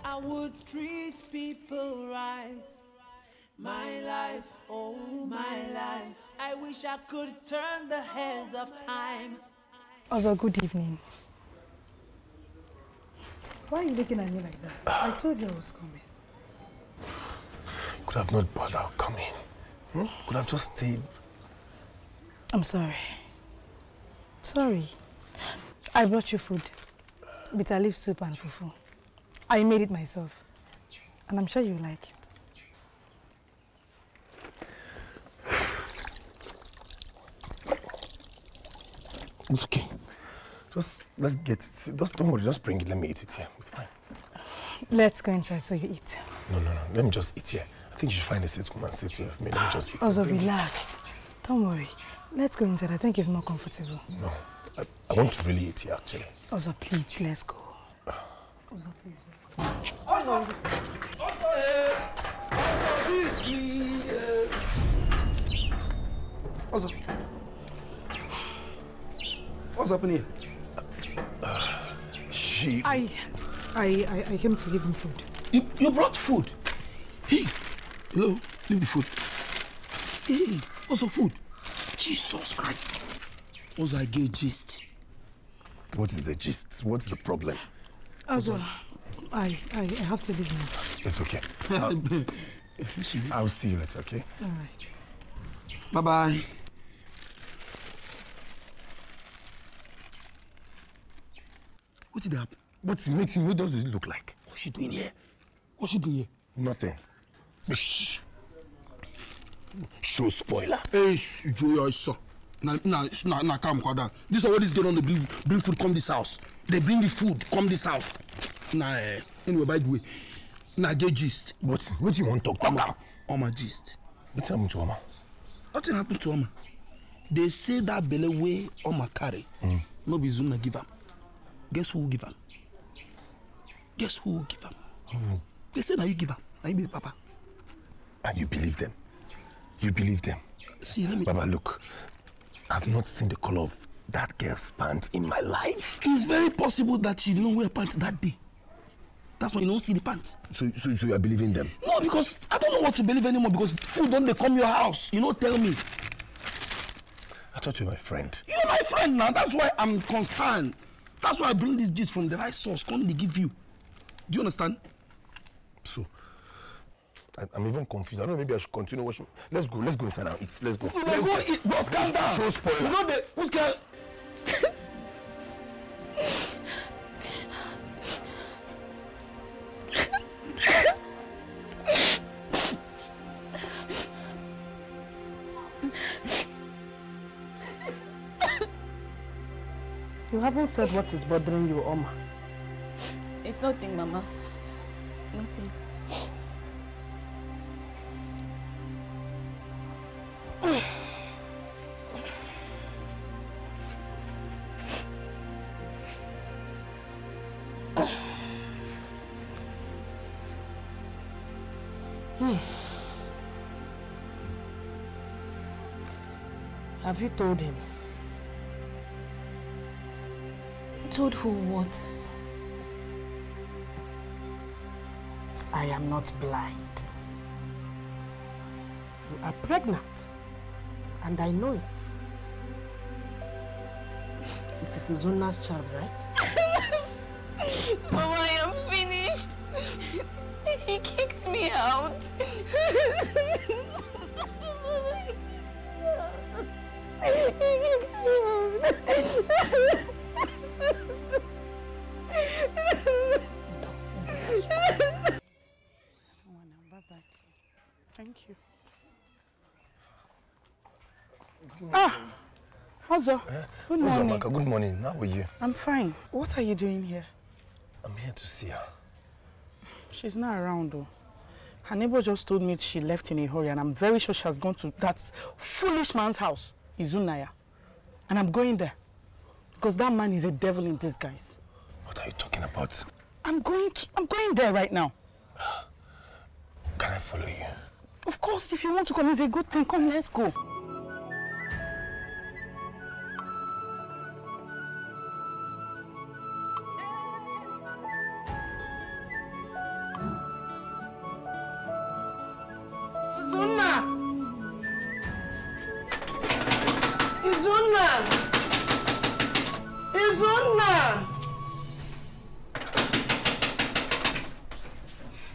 I would treat people right. My life, oh my life, I wish I could turn the hands of time. Also, good evening. Why are you looking at me like that? I told you I was coming. Could have not bothered coming. Could have just stayed. I'm sorry. Sorry. I brought you food. Bitter leaf soup and fufu. I made it myself. And I'm sure you like it. It's okay. Just let's get it. Just don't worry, just bring it. Let me eat it here. It's fine. Let's go inside so you eat. No. Let me just eat here. I think you should find a seat, come and sit with me. Let me just eat. Also, relax. Don't worry. Let's go inside. I think it's more comfortable. No. I want to really eat here, actually. Also, please, let's go. Also, please, let's go. Also, what's happening here? I came to give him food. You brought food? Hey, hello, leave the food. Hey, also food. Jesus Christ. Also, I get gist. What is the gist? What's the problem? Also, I have to leave now. It's okay. I'll see you later, okay? All right. Bye-bye. What did happen? What does it look like? What's she doing here? What's she doing here? Nothing. Shh. Show spoiler. Hey, Joey, I saw. Now, come down. This is what this girl on the bring food come this house. They bring the food come this house. Nah, anyway, by the way, now get gist. What do you want to talk about? Oma gist. What happened to Oma? Nothing happened to Oma. They say that belly way Oma carry. No be Zuna give am. Guess who will give am? Guess who will give am? They say that you give am. Now you be the papa. And you believe them? You believe them? See, let me... Baba, look. I've not seen the color of that girl's pants in my life. It's very possible that she didn't wear pants that day. That's why you don't see the pants. So you are believing them? No, because I don't know what to believe anymore because food don't they come your house. You know, tell me. I thought you were my friend. You're my friend now. That's why I'm concerned. That's why I bring this gist from the right source. Come they give you. Do you understand? So, I'm even confused. I don't know, maybe I should continue watching. Let's go inside and eat. Let's go. Let's go eat. But calm down. Show spoiler. You know, which can... You haven't said what is bothering you, Oma. It's nothing, Mama. Nothing. Have you told him? Told who what? I am not blind. You are pregnant. And I know it. It is Uzuna's child, right? Mama, I am finished. He kicked me out. He kicked me out. Thank you. Ozo, good morning. Amaka, good morning. How are you? I'm fine. What are you doing here? I'm here to see her. She's not around though. Her neighbor just told me she left in a hurry and I'm very sure she has gone to that foolish man's house, Izunaya. And I'm going there. Because that man is a devil in disguise. What are you talking about? I'm going there right now. Can I follow you? Of course, if you want to come, it's a good thing. Come, let's go.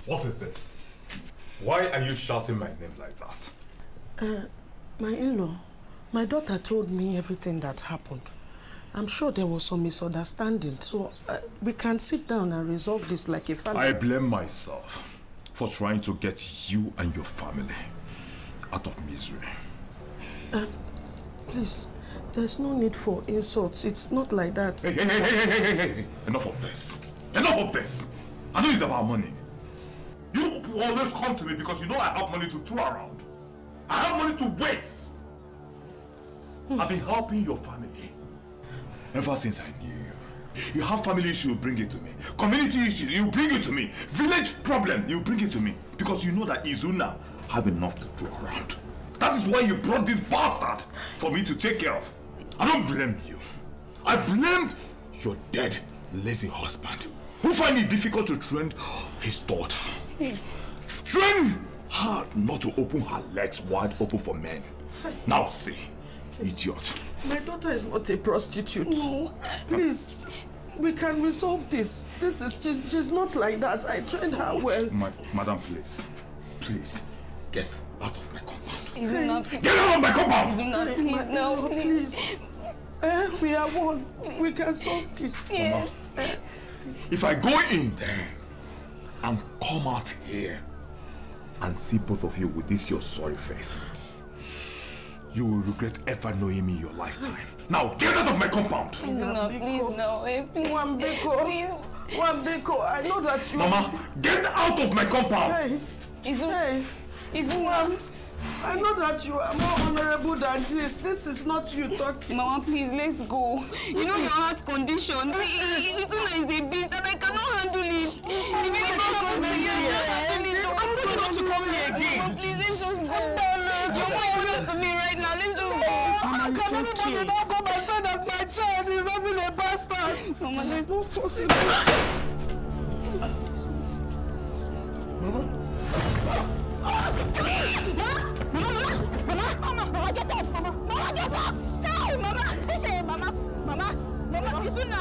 What is this? Why are you shouting my name like that? My in-law, my daughter told me everything that happened. I'm sure there was some misunderstanding, so we can sit down and resolve this like a family. I blame myself for trying to get you and your family out of misery. Please, there's no need for insults. It's not like that. Hey. Enough of this. Enough of this. I know it's about money. You always come to me because you know I have money to throw around. I have money to waste. I've been helping your family ever since I knew you. You have family issue, you bring it to me. Community issue, you bring it to me. Village problem, you bring it to me. Because you know that Izuna have enough to throw around. That is why you brought this bastard for me to take care of. I don't blame you. I blame your dead, lazy husband who find it difficult to train his daughter. Train her not to open her legs wide open for men. Now see, idiot. My daughter is not a prostitute. No. Please, we can resolve this. This is she's not like that. I trained her well. Madam, please, get out of my compound. Izuna, get out of my compound! Izuna, please, no, please. We are one. Please. We can solve this. Yes. If I go in there and come out here and see both of you with this your sorry face, you will regret ever knowing me in your lifetime. Now get out of my compound! Izuna, please, no, please. Wambeko, I know that you... Mama, get out of my compound! Hey, Izuna. I know that you are more honorable than this. This is not you talking. Mama, please, let's go. You know your heart condition. Izuna is a beast and I cannot handle it. If anything happens again, I'm telling you not to come here again. Mama, please, let's just go. You're more important to me right now. Let's just go. How can anybody not come and say that my child is having a bastard? Mama, there's no possible. Mama, get up! Mama, get up! Hey, Mama! Hey, Mama! Izuna!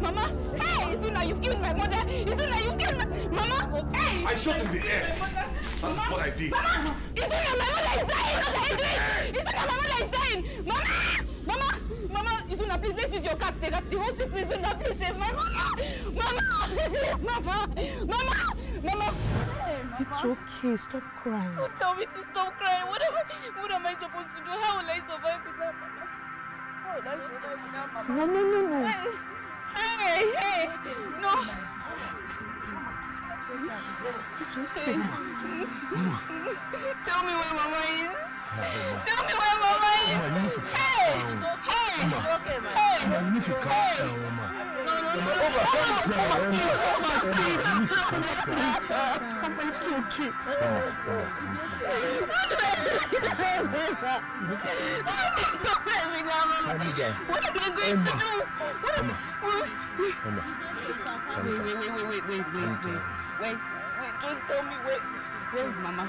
Mama! Hey, Izuna, you've killed my mother! Izuna, you've killed my... Mama! Hey! I shot in the air! That's what I did! Mama! Izuna, my mother is dying! What are you doing? Izuna, my mother is dying! Mama! Mama, Izuna, please, let's use your car to take her to the hospital. Izuna, please save my mama. Mama. It's okay, stop crying. Don't tell me to stop crying. What am I supposed to do? How will I survive without Mama? How will I survive without Mama? No. Hey, no. Tell me where Mama is. Tell me where Mama is. Hey. Okay, man. You need to calm down, Mama. No. It's okay. What am I going to do? Wait. Just tell me where is Mama?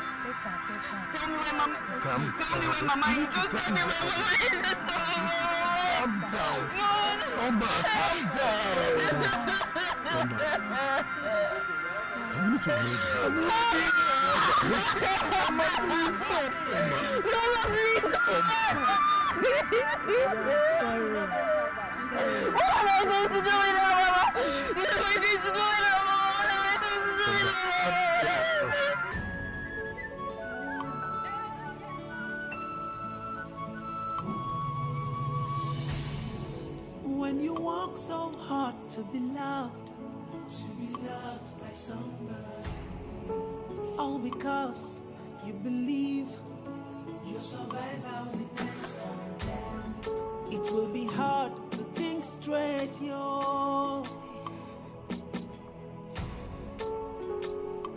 Tell me where Mama. Tell me where Mama is. Just tell me where Mama is. Just tell me where Mama is. Calm down. Mama, calm down. You need to read her. Mama, please stop. Mama, please stop. What am I going to do with her, Mama? What am I going to do with her, Mama? What am I going to do with her? When you walk so hard to be loved by somebody, all because you believe your survival depends on them. It will be hard to think straight, yo.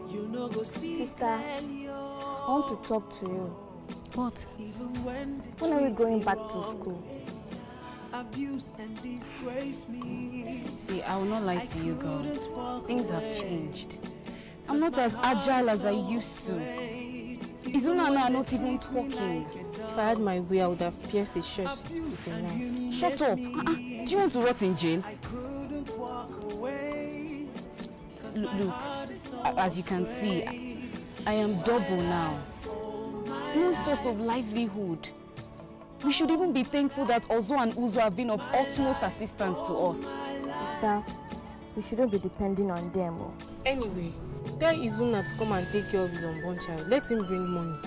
You know go see Sister, I want to talk to you. What? When are we going back to school? Abuse and disgrace me. See, I will not lie to you girls. Things have changed. I'm not as agile as I used to. Izuna and I are not even talking. If I had my way, I would have pierced his chest with a knife. Shut up. Do you want to rot in jail? Look, as you can see, I am double now. No source of livelihood. We should even be thankful that Ozo and Uzo have been of utmost assistance to us. Sister, we shouldn't be depending on them. Anyway, tell Izuna to come and take care of his unborn child. Let him bring money.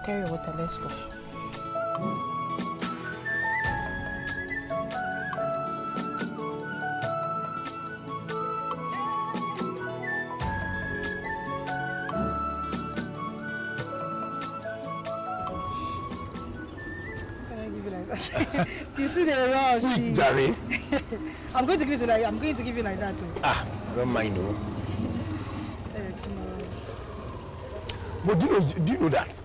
Carry your water, let's go. You two in a rush. Jerry. I'm going to give you like that too. I don't mind though. But do you know that?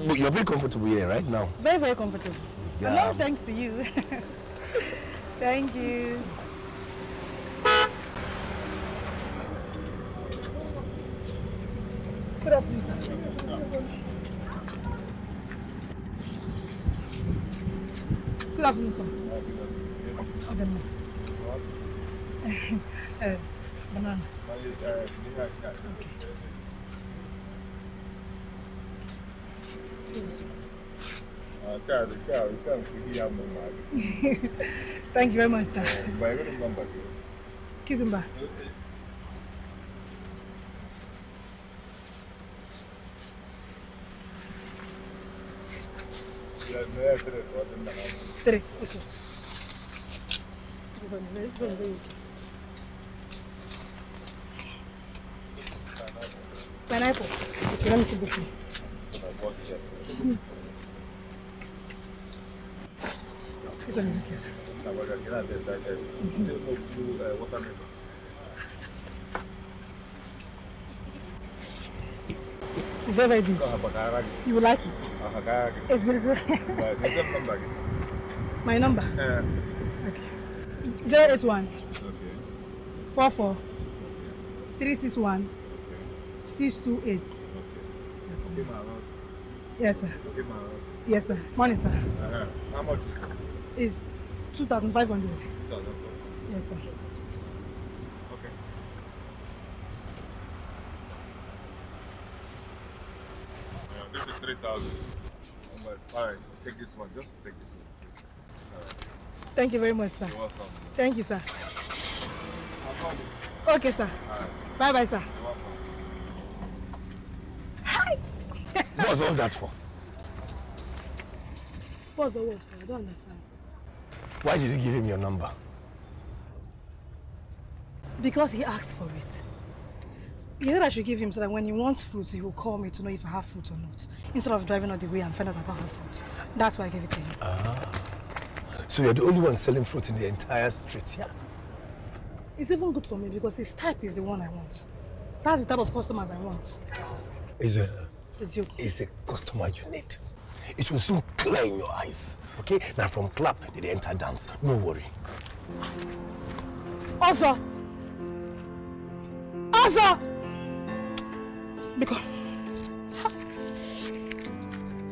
But you're very comfortable here right now. Very, very comfortable. Yeah. And all thanks to you. Thank you. Good afternoon, sir. Good afternoon, sir. Banana. Thank you very much, sir. Cucumber. Three. Okay. This one is very okay. Pineapple. Okay, let me take this one. This one is okay, sir. Very, very big. You will like it. It's very good. My number? Okay. 081 44 361 628. Yes, sir. Yes, sir. Money, sir. How much? It's 2,500. Yes, sir. Okay. This is 3,000. All right, take this one. Just take this one. Thank you very much, sir. You're welcome. Thank you, sir. Okay, sir. Bye-bye, sir. You're welcome. Hi! What's all that for? What's all that for? I don't understand. Why did you give him your number? Because he asked for it. He said I should give him so that when he wants fruit, he will call me to know if I have fruit or not. Instead of driving all the way and find out I don't have fruit. That's why I gave it to him. Ah. So you're the only one selling fruit in the entire street, yeah? It's even good for me because his type is the one I want. That's the type of customers I want. Israel, it's a customer you need. It will soon clear in your eyes, okay? Now from club, they enter dance. No worry. Also! Because...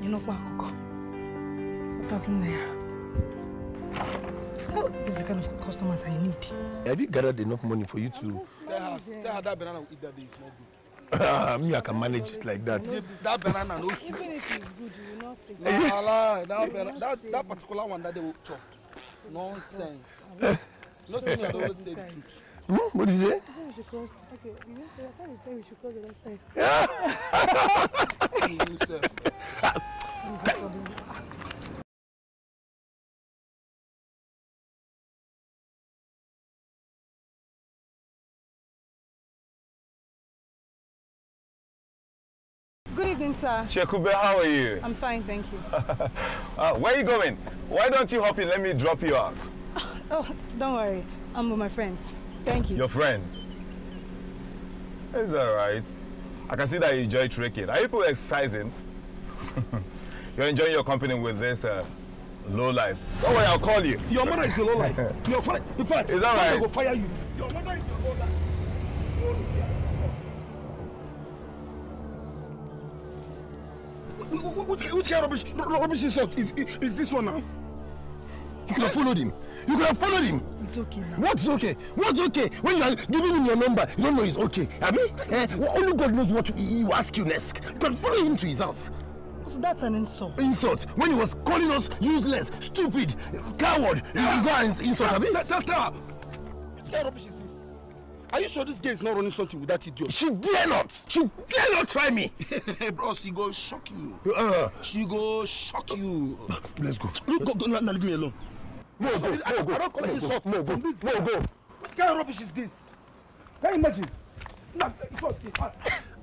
You know what, Coco? 4,000 naira. Oh, this is the kind of customers I need. Have you gathered enough money for you to... Tell her that banana will eat that day is not good. Me, I can manage it like that. That banana, no sweet. Even if it's good, you will not say. That particular one that they will chop. Nonsense. No sense, I don't say the truth. What did you say? I think we should cross. Okay, you know, I thought you said we should cross the other side. Good evening, sir. Chekube, how are you? I'm fine, thank you. Where are you going? Why don't you hop in? Let me drop you off. Oh, don't worry. I'm with my friends. Thank you. Your friends? It's all right. I can see that you enjoy trekking. Are you people exercising? You're enjoying your company with this low lives. Don't worry, I'll call you. Your mother is the low life. Your father, in fact, is that right? I will fire you. Your mother is the low life. Which kind of rubbish insult is this one now? You could have followed him. You could have followed him. It's okay now. What's okay? What's okay? When you are giving him your number, you don't know it's okay. Abi? Only God knows what he will ask you next. You can follow him to his house. So that's an insult. Insult? When he was calling us useless, stupid, coward. It's not an insult, Abi? Tell. Which kind of rubbish is this? Are you sure this girl is not running something with that idiot? She dare not! She dare not try me! Hey, bro, she go shock you. She go shock you. Let's go. Go, now leave me alone. No, go. I don't call it insult. No, go. What kind of rubbish is this? Can you imagine?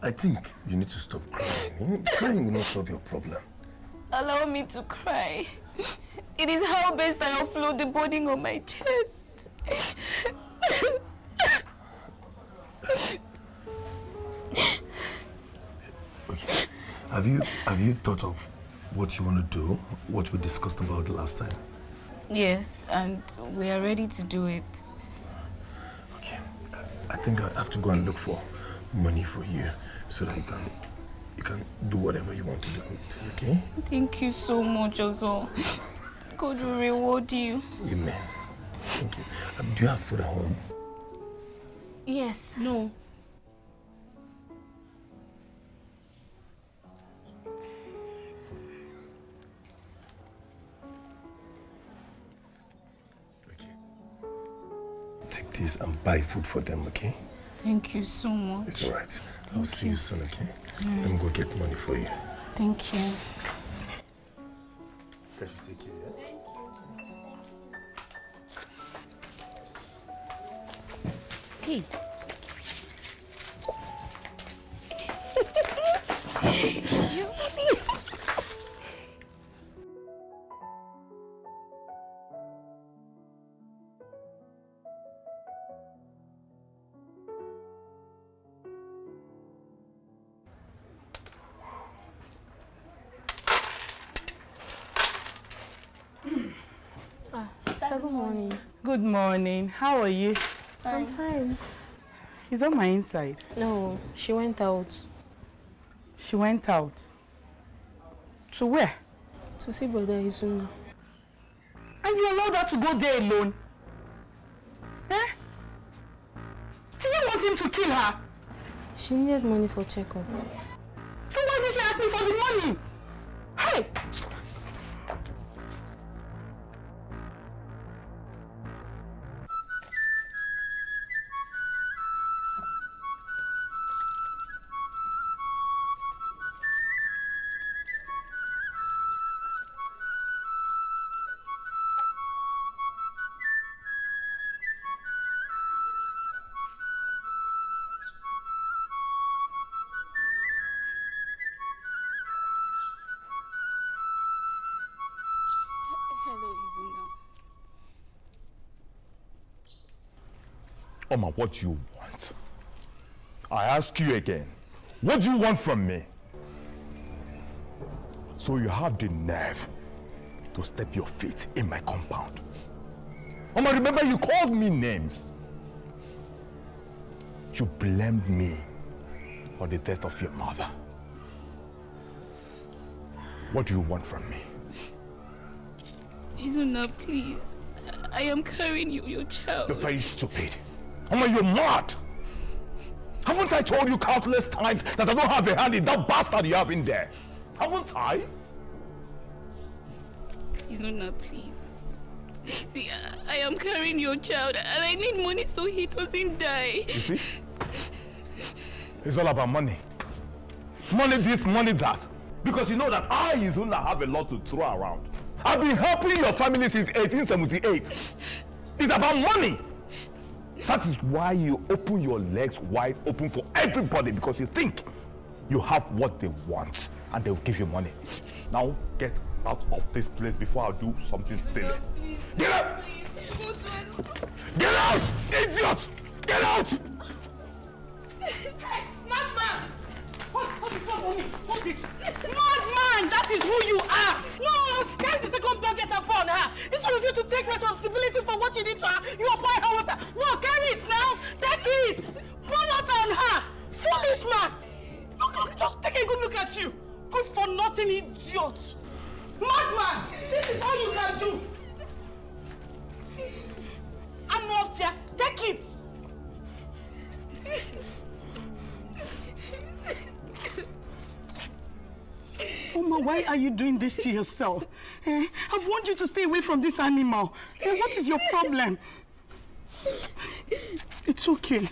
I think you need to stop crying. Crying will not solve your problem. Allow me to cry. It is how best I offload the burden on my chest. Okay. Have you thought of what you want to do? What we discussed about last time? Yes, and we are ready to do it. Okay. I think I have to go and look for money for you so that you can do whatever you want to do. Okay? Thank you so much, Ozo. God will reward you. Amen. Thank you. Do you have food at home? Yes. No. Take this and buy food for them, okay? Thank you so much. It's all right. I'll see you soon, okay? Right. Let me go get money for you. Thank you. Guys, you take care, yeah? Hey. Good morning. Good morning. How are you? I'm fine. Is on my inside? No, she went out. She went out? To where? To see Brother Izuna. And you allowed her to go there alone? Eh? Do you want him to kill her? She needed money for checkup. So why did she ask me for the money? Hey! Oma, what do you want? I ask you again, what do you want from me? So you have the nerve to step your feet in my compound. Oma, remember you called me names. You blamed me for the death of your mother. What do you want from me? Izuna, please. I am carrying you, your child. You're very stupid. Oma, you're mad. Haven't I told you countless times that I don't have a hand in that bastard you have in there? Haven't I? Izuna, please. See, I am carrying your child and I need money so he doesn't die. You see? It's all about money. Money this, money that. Because you know that I, Izuna, have a lot to throw around. I've been helping your family since 1878. It's about money. That is why you open your legs wide open for everybody, because you think you have what they want and they'll give you money. Now get out of this place before I do something silly. Get out! Get out! Idiot! Get out! Hey, madman! Hold it for me. Hold it. Madman! That is who you are! No! Carry the second bucket upon her! Instead of you to take responsibility for what you did to her, you apply her water. No, carry it now! Take it! Pour water on her! Foolish man! Look, just take a good look at you! Good for nothing, idiot! Madman! This is all you can do! Anofia, take it! Oma, why are you doing this to yourself? I've warned you to stay away from this animal. What is your problem? It's okay.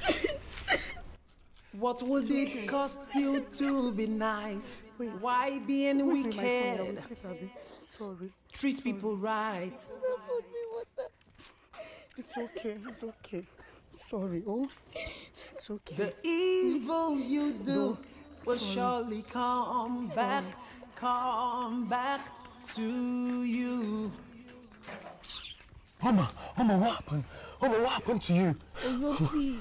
What would it cost you to be nice? Why being wicked? Sorry. Treat people right. It's okay, it's okay. Sorry, oh. It's okay. The evil you do will surely come back to you. Mama, what happened? Mama, what happened to you? Ozo, please.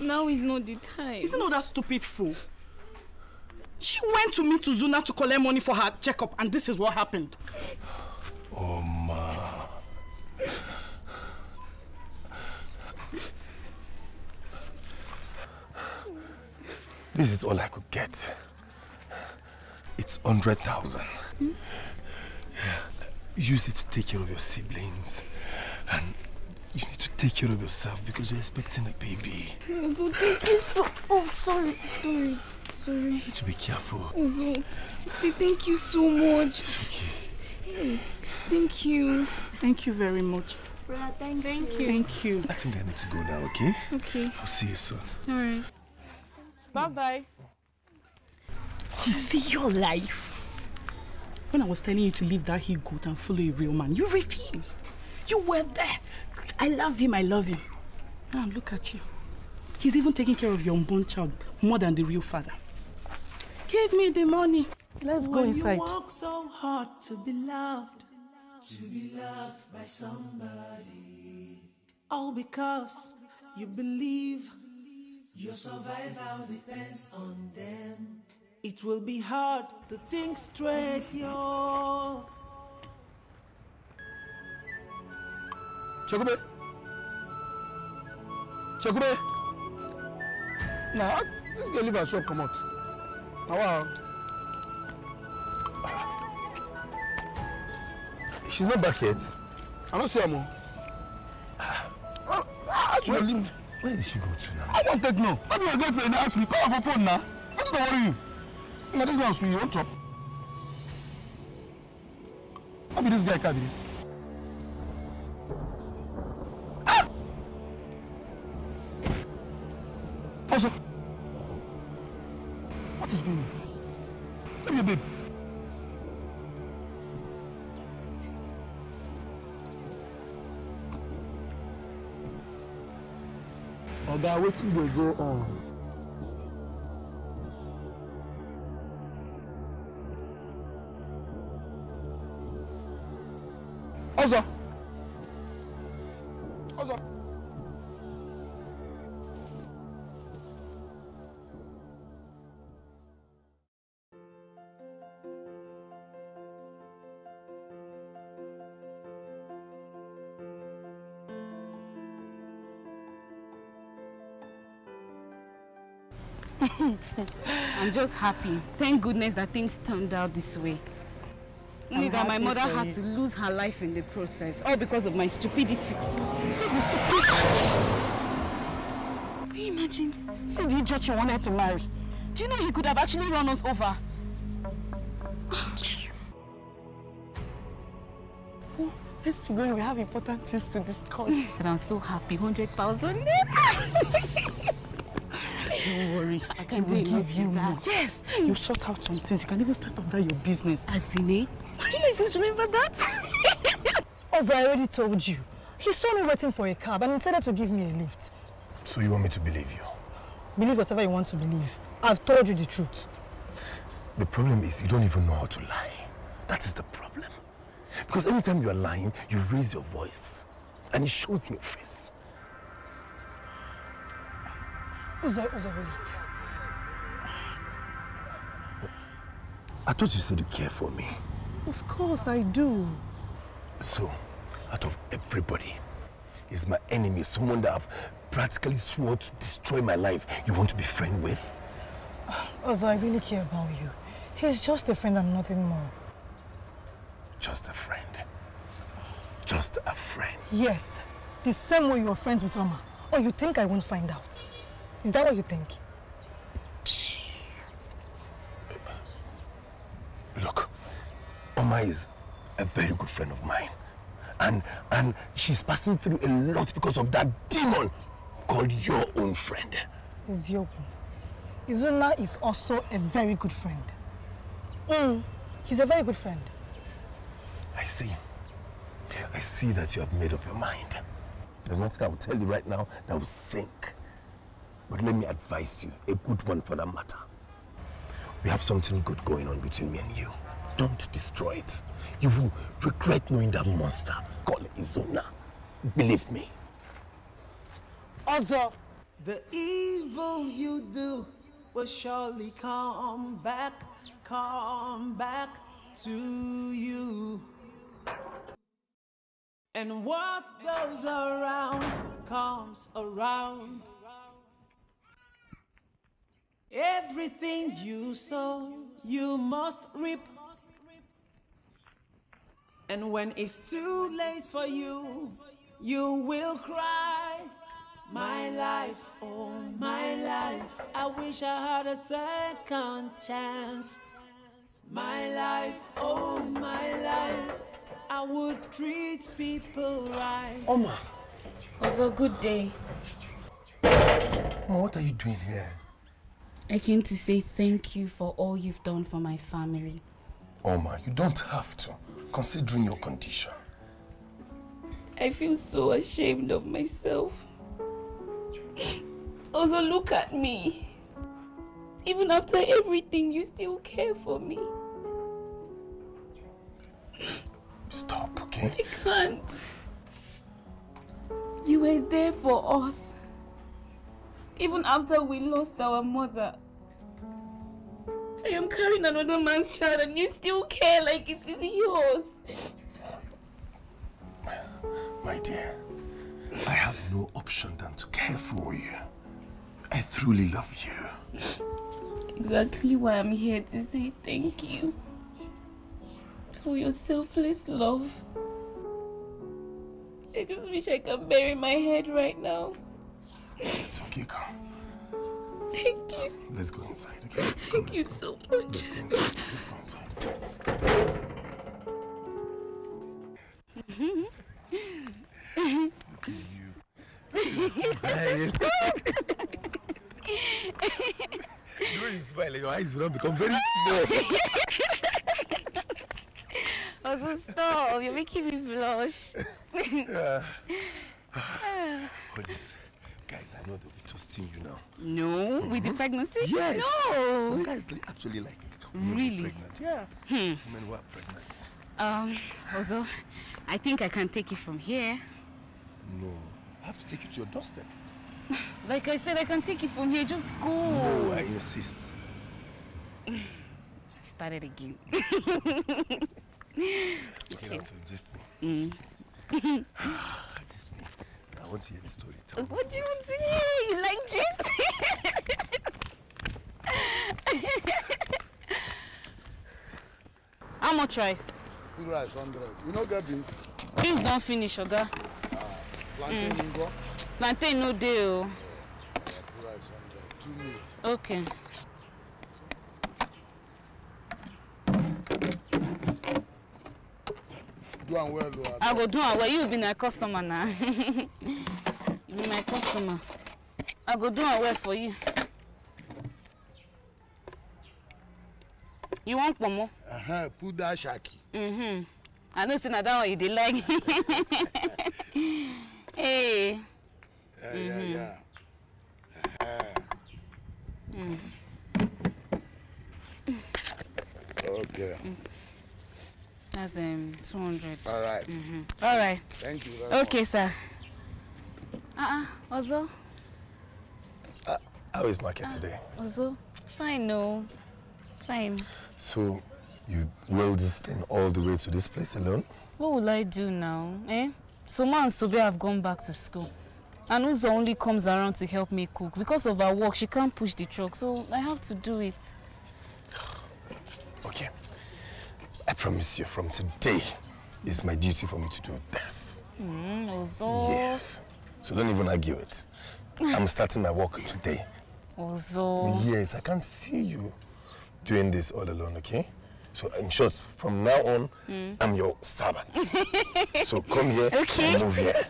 Now is not the time. Isn't all that stupid fool? She went to meet Uzuna to collect money for her checkup, and this is what happened. Oh, ma. This is all I could get. It's 100,000. Hmm? Use it to take care of your siblings. And you need to take care of yourself because you're expecting a baby. Ozo, thank you so... Oh, sorry. You need to be careful. Ozo, thank you so much. It's okay. Hey, thank you. Thank you very much. Brother, thank you. Thank you. I think I need to go now, okay? Okay. I'll see you soon. All right. Bye-bye. You see your life. When I was telling you to leave that he-goat and follow a real man, you refused. You were there. I love him. Now look at you. He's even taking care of your unborn child more than the real father. Give me the money. Let's go inside. When you work so hard to be loved by somebody, all because you believe your survival depends on them. It will be hard to think straight, yo. Chekube. Nah, this girl leave her shop, come out. Now, wow. She's not back yet. I don't see her more. Actually, leave me. Where did she go to now? I won't take no. Maybe my girlfriend actually call her for phone now. I don't worry you. Now this girl sweet, you won't chop. Maybe this guy can't be this. Ah! Also, what is going on? Maybe a babe. Oga, wetin dey go on? Ozo. I'm just happy. Thank goodness that things turned out this way. Only that my mother had to lose her life in the process, all because of my stupidity. Can you imagine? See the idiot you wanted to marry. Do you know he could have actually run us over? Oh, let's be going. We have important things to discuss. And I'm so happy. 100,000. Don't worry. I can give you more. Yes. You sort out some things. You can even start under your business. Asine? Do you just remember that? Also, I already told you. He saw me waiting for a cab and decided to give me a lift. So you want me to believe you? Believe whatever you want to believe. I've told you the truth. The problem is you don't even know how to lie. That is the problem. Because anytime you are lying, you raise your voice. And it shows in your face. Uzo, wait. I thought you said you care for me. Of course I do. So, out of everybody, is my enemy someone that I've practically swore to destroy my life you want to be friend with? Uzo, I really care about you. He's just a friend and nothing more. Just a friend. Just a friend. Yes. The same way you're friends with Oma. Or you think I won't find out? Is that what you think? Look, Oma is a very good friend of mine. And she's passing through a lot because of that demon called your own friend. Izyobu. Izuna is also a very good friend. He's a very good friend. I see. I see that you have made up your mind. There's nothing I will tell you right now that will sink. But let me advise you, a good one for that matter. We have something good going on between me and you. Don't destroy it. You will regret knowing that monster called Izuna. Believe me. Also, the evil you do will surely come back to you. And what goes around comes around. Everything you sow, you must reap. And when it's too late for you, you will cry. My life, oh my life, I wish I had a second chance. My life, oh my life, I would treat people right. Oma. It was a good day. Oma, what are you doing here? I came to say thank you for all you've done for my family. Oma, you don't have to, considering your condition. I feel so ashamed of myself. Also, look at me. Even after everything, you still care for me. Stop, okay? I can't. You were there for us. Even after we lost our mother. I am carrying another man's child and you still care like it is yours. My dear, I have no option than to care for you. I truly love you. Exactly why I'm here to say thank you. For your selfless love. I just wish I could bury my head right now. It's okay, come. Thank you. Let's go inside, okay? Thank you so much. Let's go inside. Let's go inside. Look at you. Smile. The way you smile, your eyes will not become very small. Also, stop. You're making me blush. Police. Guys, I know they'll be trusting you now. No? With the pregnancy? Yes. No. Some guys actually like women Really? pregnant. Yeah. Women who are pregnant. Also, I think I can take it from here. No. I have to take you to your doorstep. Like I said, I can take it from here. Just go. No, I insist. Started again. Okay, now to just me. Just me. I want to hear the story. Tell me. What do you want to hear? You like gist? much rice? Good rice, 100. You no get beans? Beans don't finish, Oga. Plantain go? Plantain no deal. Good rice, 100. 2 meat. Okay. Do am well, though. I go do am well. You be my customer now. You be my customer. I go do am well for you. You want pomo? Put that shaki. I know say na that one you dey like. Hey. Yeah. Okay. That's 200. All right. All right. Thank you very much. Okay, sir. Ozo. How is market today? Ozo. Fine, no. Fine. So, you wheeled this thing all the way to this place alone? What will I do now, eh? Soma and Sobe have gone back to school. And Uzo only comes around to help me cook. Because of her work, she can't push the truck, so I have to do it. Okay. I promise you, from today, it's my duty for me to do this. Ozo. Yes. So don't even argue it. I'm starting my work today. Ozo. Yes, I can't see you doing this all alone, okay? So in short, from now on, I'm your servant. So come here and move here.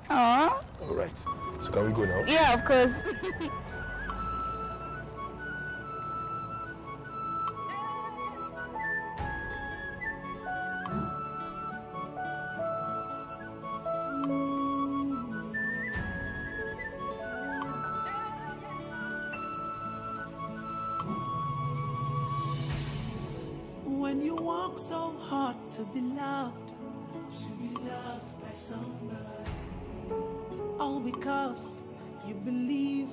Aww. All right. So can we go now? Yeah, of course. When you walk so hard to be loved by somebody, all because you believe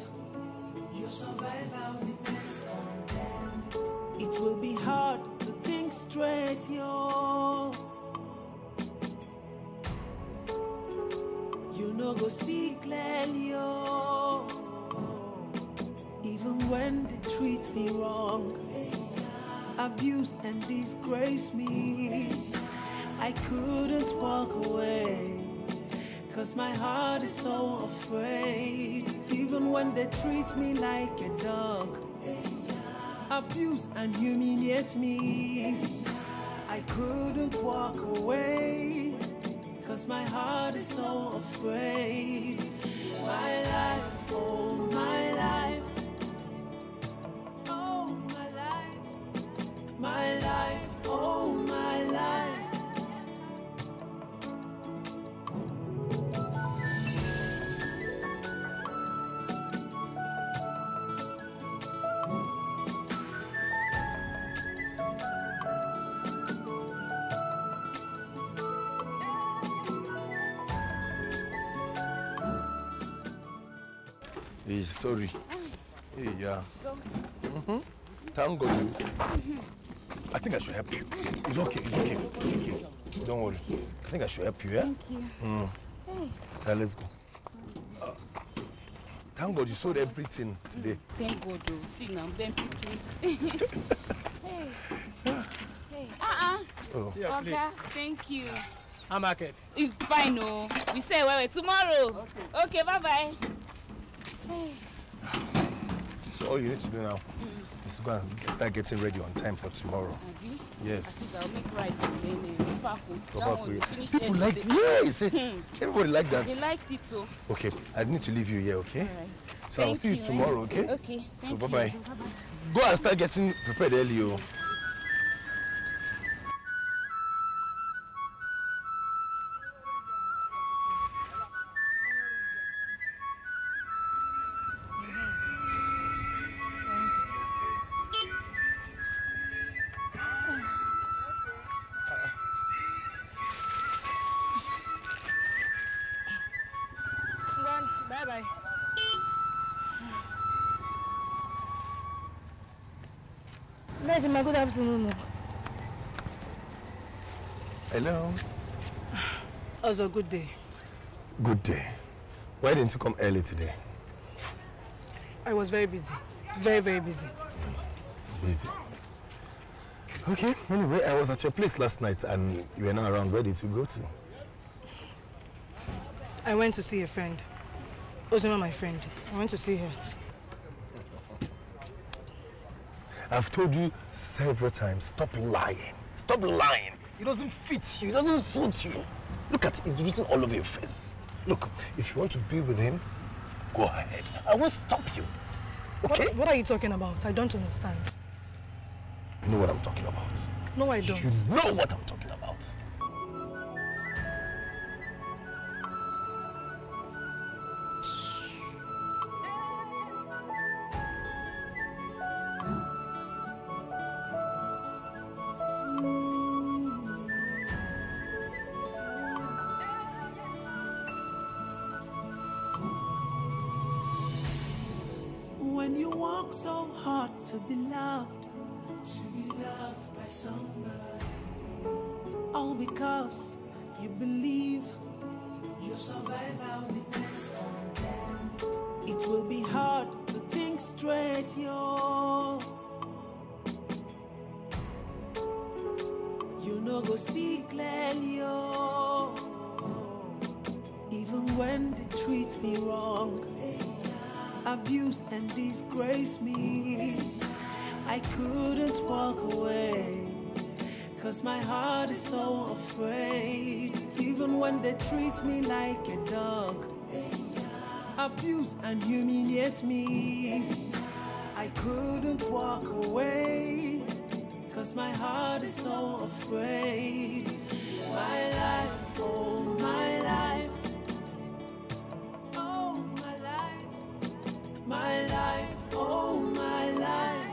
your survival depends on them. It will be hard to think straight, yo. You know go see clearly, yo. Even when they treat me wrong, abuse and disgrace me, I couldn't walk away, 'cause my heart is so afraid. Even when they treat me like a dog, abuse and humiliate me, I couldn't walk away, 'cause my heart is so afraid. My life, oh my life, my life, oh my life. Hey, sorry. Hey, yeah. Thank God you. I think I should help you. It's okay, it's okay. It's okay. Don't worry. I think I should help you, yeah? Thank you. Hey. Yeah, let's go. Thank God you sold everything today. Thank God, though. See now, empty plates. Hey. Hey. Oh. Okay, thank you. How market? Fine, no. We say wait tomorrow. Okay, bye-bye. Hey. So all you need to do now is to go and start getting ready on time for tomorrow. Yes. I'll make rice and then People liked it. Yes. Everybody liked that. They liked it too. Okay, I need to leave you here, okay? All right. So I'll see you tomorrow, okay? Okay. So bye-bye. Go and start getting prepared early, oh. Bye-bye. Najima, good afternoon. Hello. It was a good day. Good day. Why didn't you come early today? I was very busy. Very, very busy. Busy. Okay, anyway, I was at your place last night and you were not around. Where did you go to? I went to see a friend. Ozima, my friend. I went to see her. I've told you several times, stop lying. Stop lying. It doesn't fit you. It doesn't suit you. Look at it. It's written all over your face. Look, if you want to be with him, go ahead. I won't stop you. Okay? What are you talking about? I don't understand. You know what I'm talking about. No, I don't. You know what I'm talking about. When you walk so hard to be loved by somebody, all because you believe your survival depends on them. It will be hard to think straight, yo. You know go see clearly, yo. Even when they treat me wrong, abuse and disgrace me, I couldn't walk away, 'cause my heart is so afraid. Even when they treat me like a dog, abuse and humiliate me, I couldn't walk away, 'cause my heart is so afraid. My life, oh my life, my life, oh my life.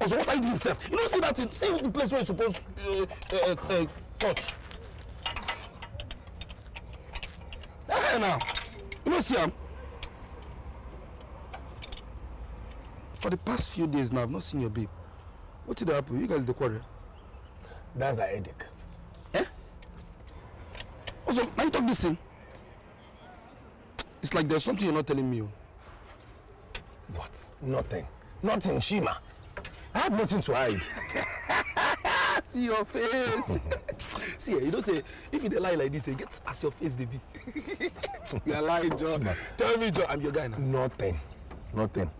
So what are you doing, Seth? You don't see that thing. See the place where you're supposed to touch. Hey, now. You don't see him? For the past few days now, I've not seen your babe. What did happen? You guys the quarrel? That's a headache. Eh? Also, now you talk this thing. It's like there's something you're not telling me. What? Nothing. Nothing, Shima. I have nothing to hide. See your face. See, you don't say, if you lie like this, get as your face, David. You are lying, John. Tell me, John, I'm your guy now. Nothing. Nothing.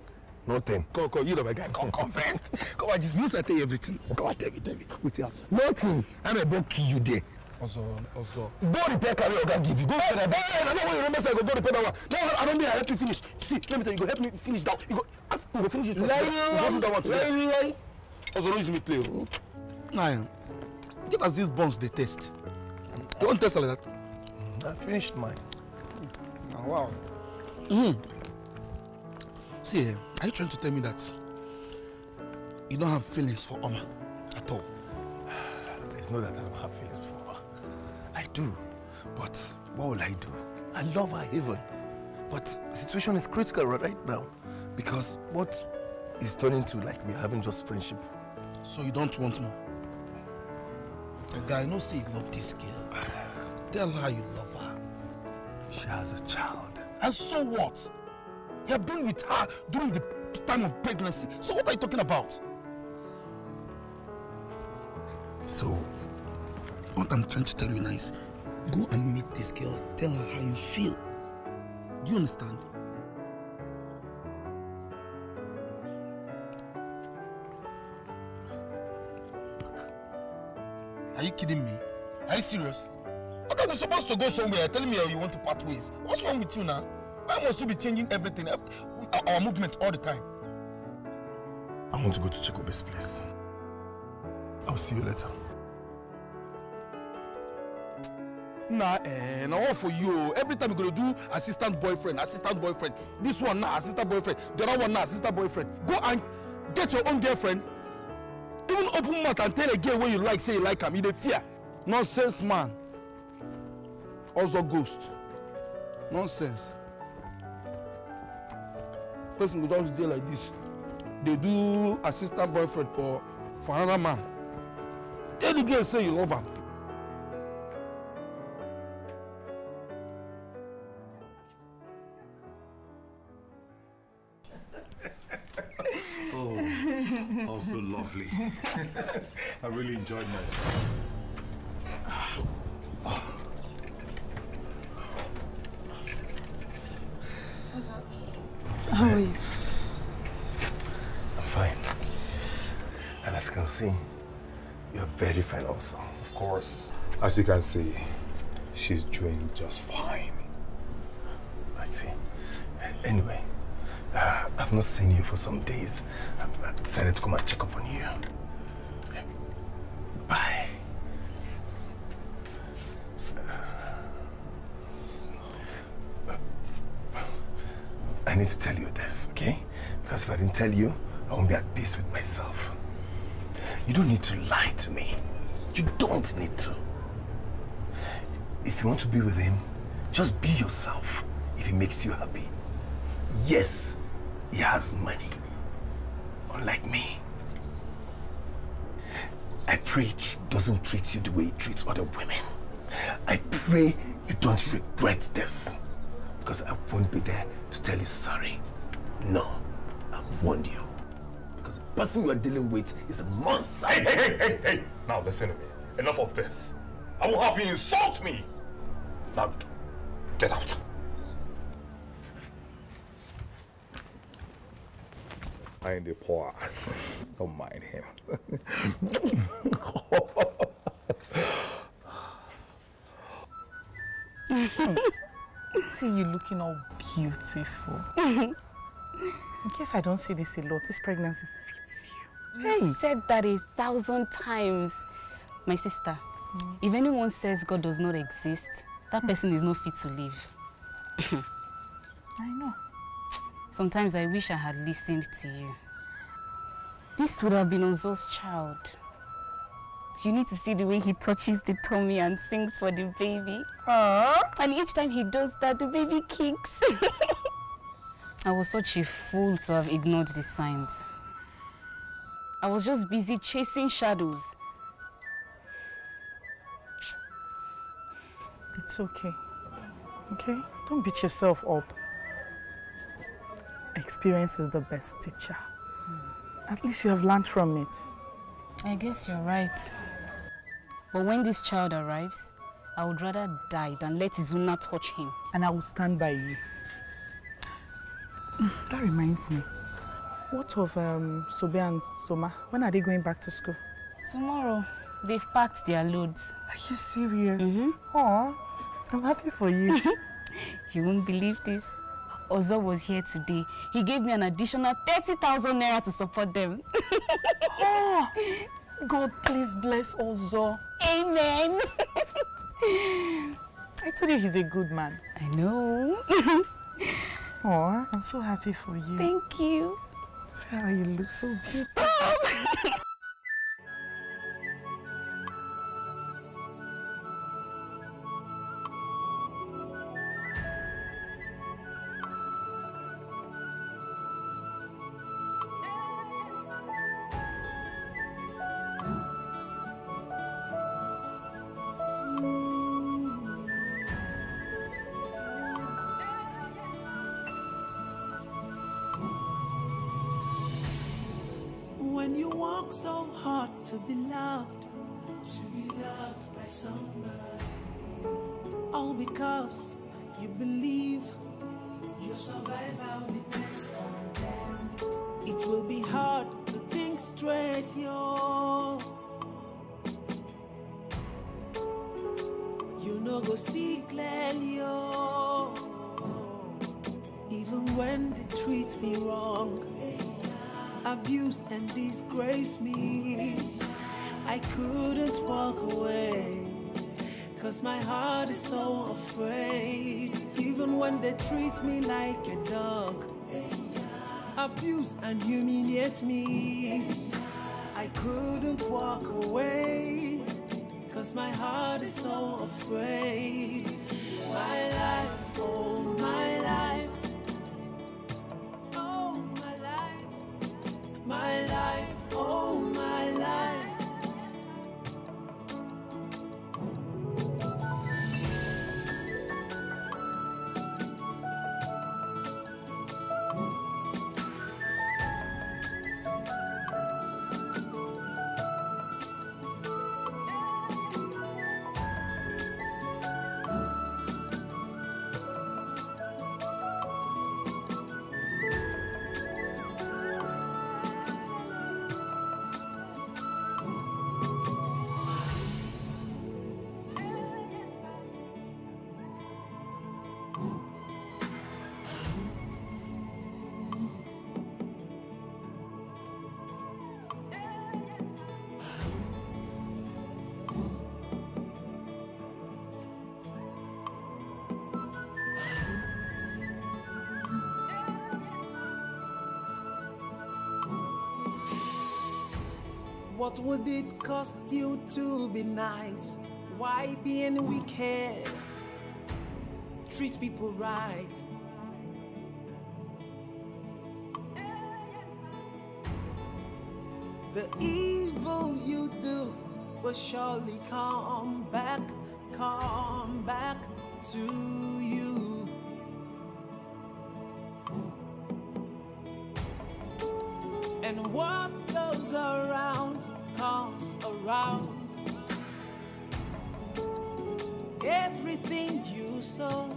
Nothing. Come, you know my guy. Come first. Come on, just move and tell you everything. Come on, tell me. Wait here. Nothing. I'm about to kill you there. Also. Go repair carry or give you. Go repair that. I don't want you remember say go repair that one. No, I don't mean I help you finish. See, let me tell you, go help me finish that. You go finish this one. You go do that one today. Also, don't use me play. Nah, give us these buns they test. You want test like that? I finished mine. Oh, wow. See, are you trying to tell me that you don't have feelings for Oma at all? It's not that I don't have feelings for her. I do. But what will I do? I love her even. But the situation is critical right now because what is turning to like we're having just friendship. So you don't want more? The guy knows say you love this girl. Tell her you love her. She has a child. And so what? You have been with her during the time of pregnancy. So what are you talking about? So, what I'm trying to tell you now is, go and meet this girl. Tell her how you feel. Do you understand? Are you kidding me? Are you serious? Okay, we're supposed to go somewhere. Telling me you want to part ways. What's wrong with you now? Why must you be changing everything, our movement all the time? I want to go to Chekobe's place. I'll see you later. Nah, all for you. Every time you're gonna do assistant boyfriend. This one now, assistant boyfriend. The other one now, assistant boyfriend. Go and get your own girlfriend. Even open mouth and tell a girl what you like, say you like him. You dey fear. Nonsense, man. Also ghost. Nonsense. Person go just dey like this. They do assistant boyfriend for another man. Tell the girl say you love him. Oh, so lovely. I really enjoyed myself. How are you? I'm fine. And as you can see, you're very fine also. Of course. As you can see, she's doing just fine. I see. Anyway, I've not seen you for some days. I decided to come and check up on you. Bye. I need to tell you this, okay? Because if I didn't tell you, I won't be at peace with myself. You don't need to lie to me. You don't need to. If you want to be with him, just be yourself if he makes you happy. Yes, he has money, unlike me. I pray he doesn't treat you the way he treats other women. I pray you don't regret this, because I won't be there to tell you sorry. No, I've warned you. Because the person you are dealing with is a monster. Hey! Now listen to me. Enough of this. I won't have you insult me. Now, get out. Mind the poor ass. Don't mind him. See you looking all beautiful. In case I don't say this a lot, this pregnancy fits you. You said that 1,000 times. My sister, if anyone says God does not exist, that person is not fit to live. I know. Sometimes I wish I had listened to you. This would have been Ozo's child. You need to see the way he touches the tummy and sings for the baby. And each time he does that, the baby kicks. I was such a fool to have ignored the signs. I was just busy chasing shadows. It's okay. Okay? Don't beat yourself up. Experience is the best teacher. At least you have learned from it. I guess you're right. But when this child arrives, I would rather die than let Izuna touch him. And I will stand by you. That reminds me. What of Sobe and Soma? When are they going back to school? Tomorrow. They've packed their loads. Are you serious? Aw, I'm happy for you. You won't believe this. Ozo was here today. He gave me an additional 30,000 naira to support them. Oh, God, please bless Ozo. Amen. I told you he's a good man. I know. Oh, I'm so happy for you. Thank you. Sarah, you look so beautiful. Stop. When you walk so hard to be loved by somebody, all because you believe your survival depends on them. It will be hard to think straight, yo. You know go see clearly, yo. Even when they treat me wrong, abuse and disgrace me, I couldn't walk away, 'cause my heart is so afraid. Even when they treat me like a dog, abuse and humiliate me, I couldn't walk away, 'cause my heart is so afraid. My life, oh my life, oh my life, my life, oh my life. What would it cost you to be nice? Why being wicked? Treat people right. The evil you do will surely come back to you. And what goes around comes around. Everything you sow,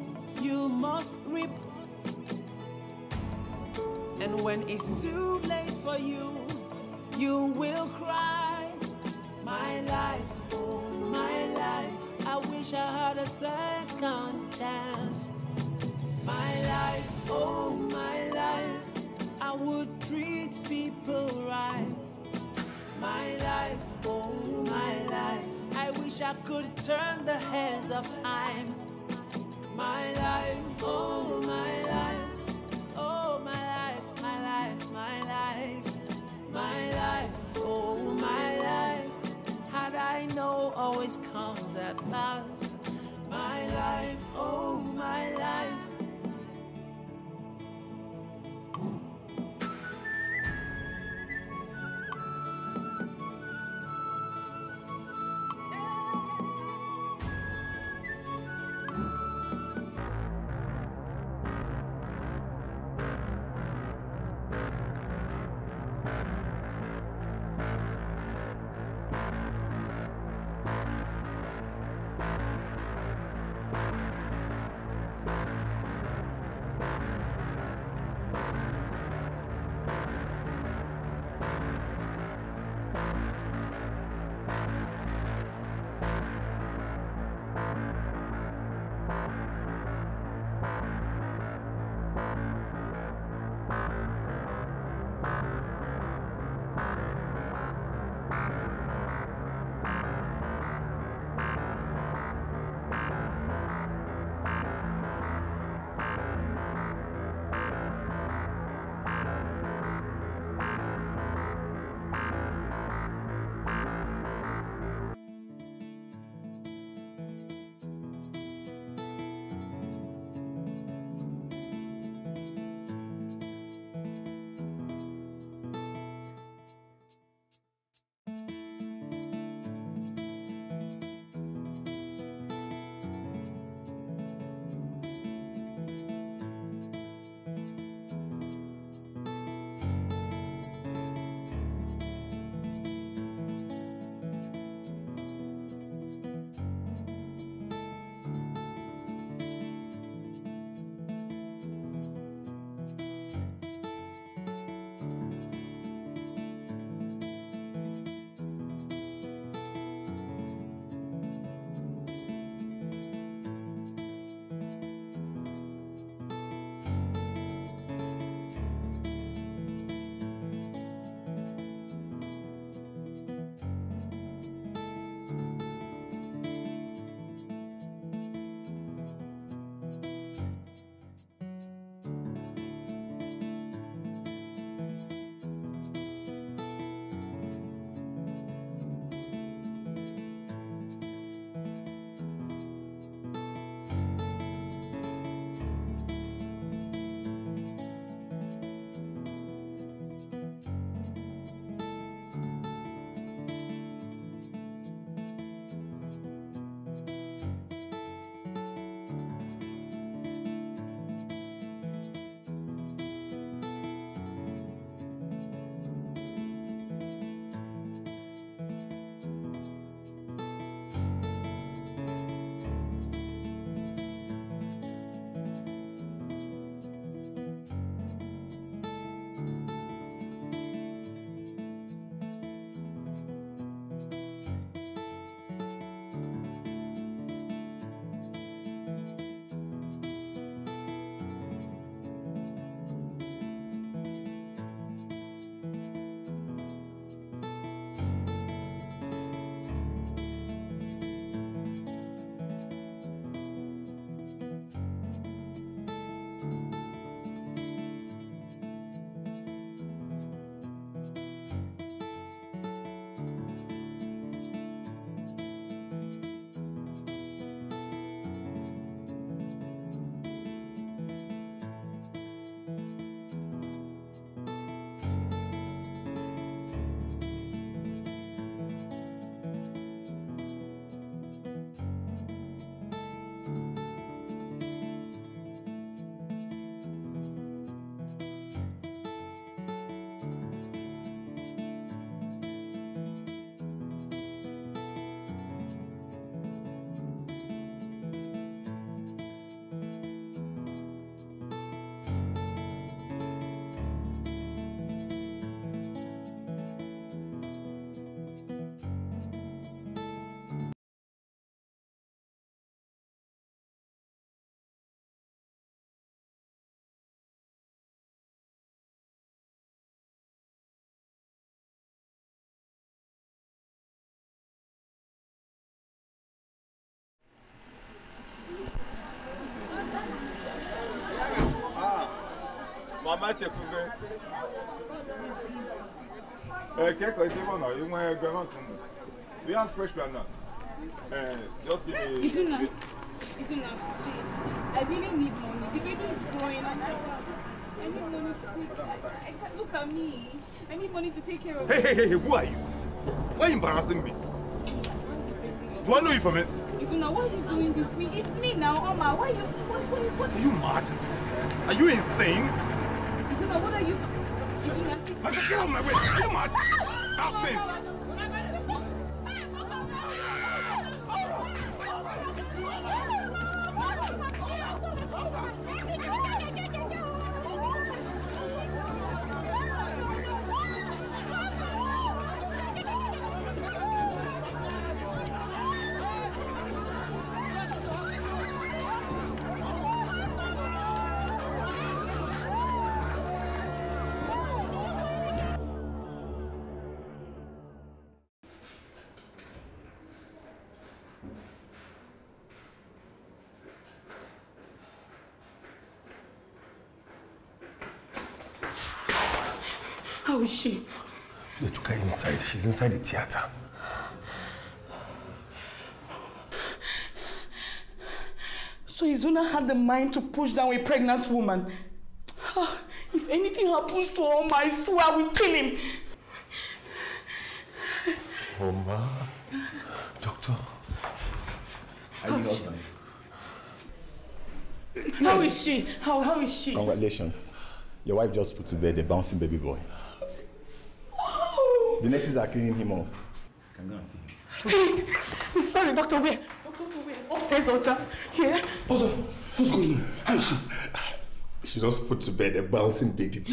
you must reap. And when it's too late for you, you will cry. My life, oh my life, I wish I had a second chance. My life, oh my life, I would treat people right. My life, oh my life, I wish I could turn the hands of time. My life, oh my life, oh my life, my life, my life, my life, oh my life. Had I know always comes at last. My life, oh my life. Mama Chekube. We have fresh granuts. Just give me. Izuna, see, I really need money. The baby is growing and I need money to take care. I can't look at me. I need money to take care of Hey, who are you? Why are you embarrassing me? Do I know you from it? Izuna, why are you doing this to me? It's me now, Oma. Why are you? What? Are you mad? Are you insane? Izuna, what are you doing? Izuna, see. I said, get out of my way. Are you mad? Have sense. How is she? They took her inside. She's inside the theater. So Izuna had the mind to push down a pregnant woman. If anything happens to Oma, I swear I will kill him. Oma. Doctor. Are you husband? How is she? How is she? Congratulations. Your wife just put to bed a bouncing baby boy. Oh. The nurses are cleaning him up. You can go and see him. Hey, sorry, Doctor, where? Upstairs, doctor. Here. Hold on. What's going on? How is she? She just put to bed a bouncing baby boy.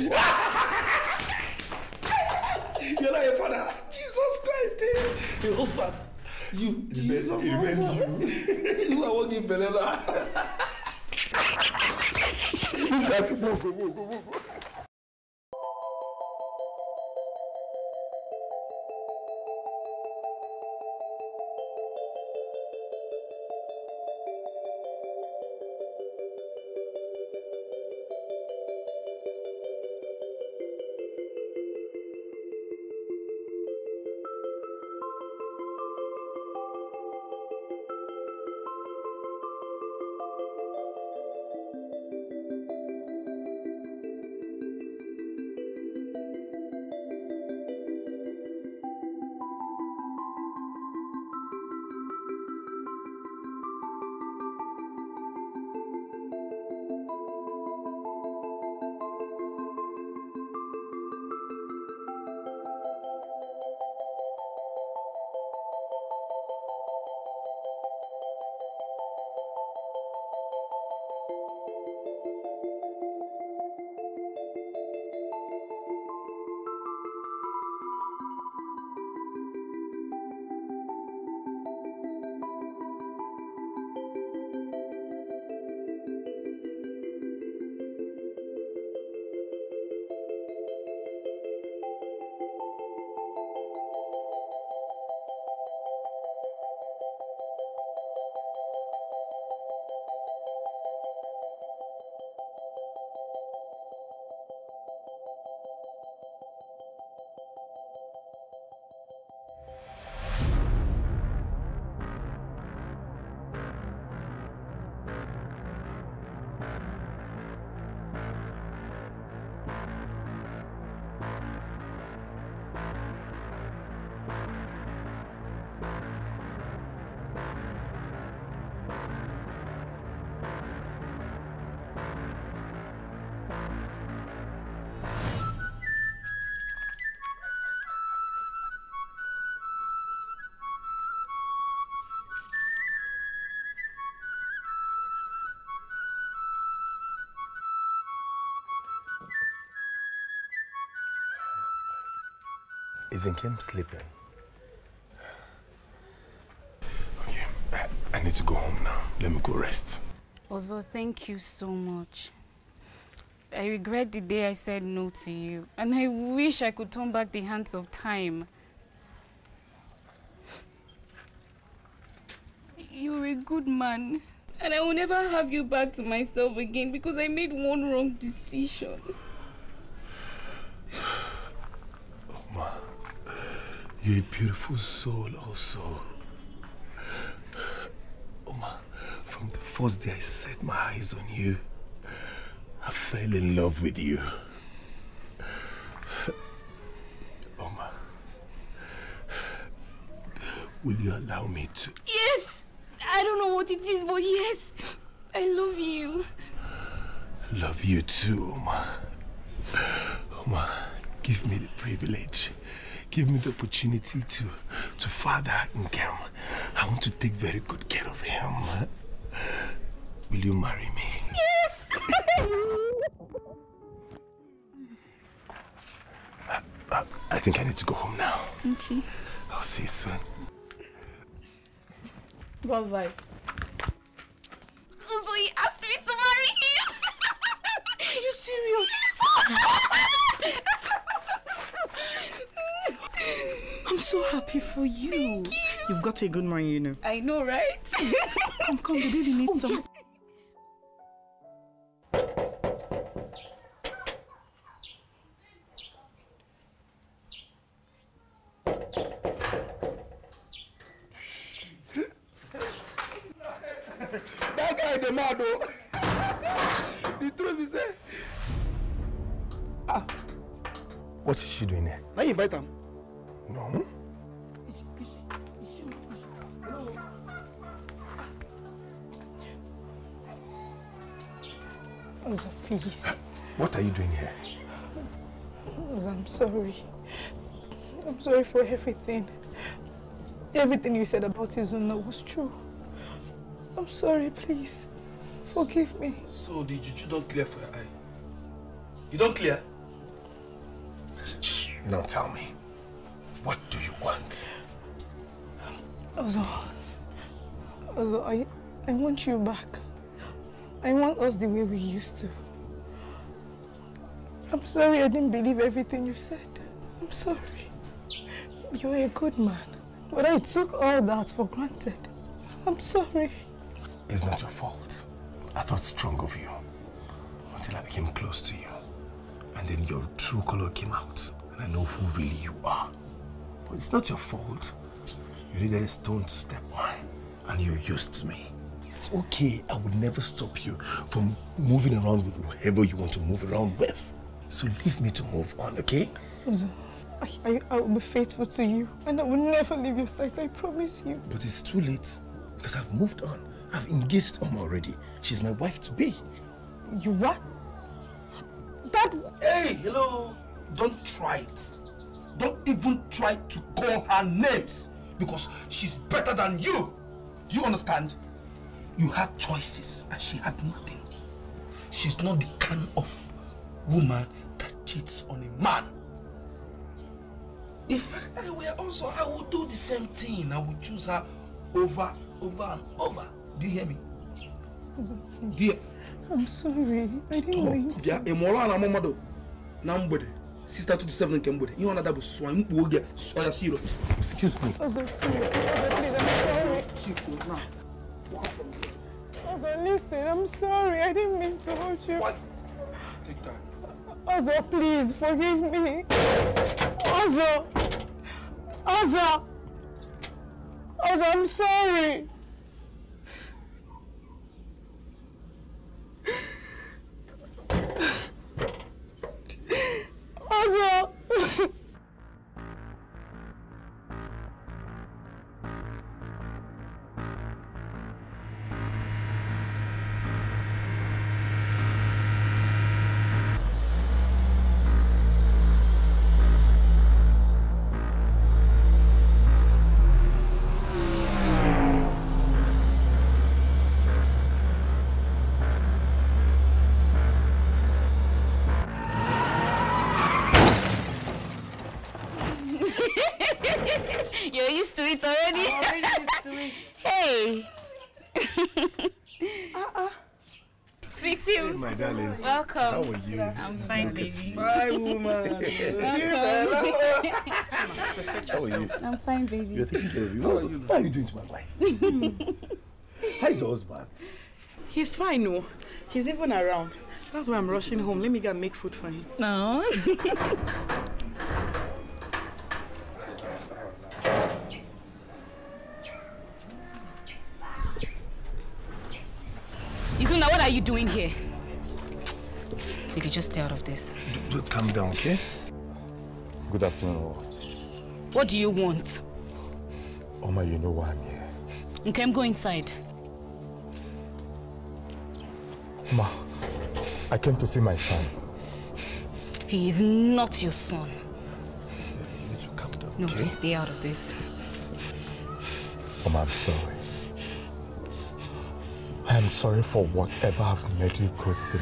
You're not your father. Jesus Christ, eh? Your husband. You, Jesus. You are walking Belela. This guy's go. Isn't Kim sleeping? Okay, I need to go home now. Let me go rest. Ozo, thank you so much. I regret the day I said no to you, and I wish I could turn back the hands of time. You're a good man, and I will never have you back to myself again because I made one wrong decision. You're a beautiful soul also. Oma, from the first day I set my eyes on you, I fell in love with you. Oma, will you allow me to? Yes! I don't know what it is, but yes. I love you. Love you too, Oma. Oma, give me the privilege. Give me the opportunity to father Nkem. I want to take very good care of him. Will you marry me? Yes! I think I need to go home now. Okay. I'll see you soon. Bye-bye. So he asked me to marry him. Are you serious? Yes. I'm so happy for you. Thank you. You've got a good man, you know. I know, right? Come, the baby needs some. That guy, the mad though. The truth is, what is she doing here? Now you invite him. No. Ozo, please. What are you doing here? Ozo, I'm sorry. I'm sorry for everything. Everything you said about Izuna was true. I'm sorry, please. Forgive me. So the juju don't clear for your eye? You don't clear? Now tell me, what do you want? Ozo, I want you back. I want us the way we used to. I'm sorry I didn't believe everything you said. I'm sorry. You're a good man, but I took all that for granted. I'm sorry. It's not your fault. I thought strong of you until I became close to you. And then your true color came out and I know who really you are. But it's not your fault. You needed a stone to step on and you used me. It's okay. I would never stop you from moving around with whoever you want to move around with. So leave me to move on, okay? I will be faithful to you and I will never leave your side, I promise you. But it's too late because I've moved on. I've engaged Oma already. She's my wife to be. You what? That... Hey, hello. Don't try it. Don't even try to call her names because she's better than you. Do you understand? You had choices and she had nothing. She's not the kind of woman that cheats on a man. If I were also, I would do the same thing. I would choose her over and over. Do you hear me? Please. I'm sorry. I didn't mean to. Yeah, Sister 27 Kembode. You want that swine woge soya zero. Excuse me. Ozo, please, I'm sorry. Ozo, listen, I'm sorry. I didn't mean to hurt you. What? Take time. Ozo, please, forgive me. Ozo! Ozo! Ozo, I'm sorry. Ozo! You're used to it already? I'm already used to it. Hey! Sweetie. Hey, my darling. Welcome. How are you? I'm fine, baby. Fine, woman. How are you? I'm fine, baby. You're taking care of you. What are you doing to my wife? How is your husband? He's fine, no. He's even around. That's why I'm rushing home. Let me go and make food for him. No. are you doing here? You could just stay out of this. Calm down, okay? Good afternoon. What do you want? Oma, you know why I'm here. Okay, I'm going inside. Oma, I came to see my son. He is not your son. You need to calm down. No, please stay out of this. Oma, I'm sorry. I am sorry for whatever I've made you go through.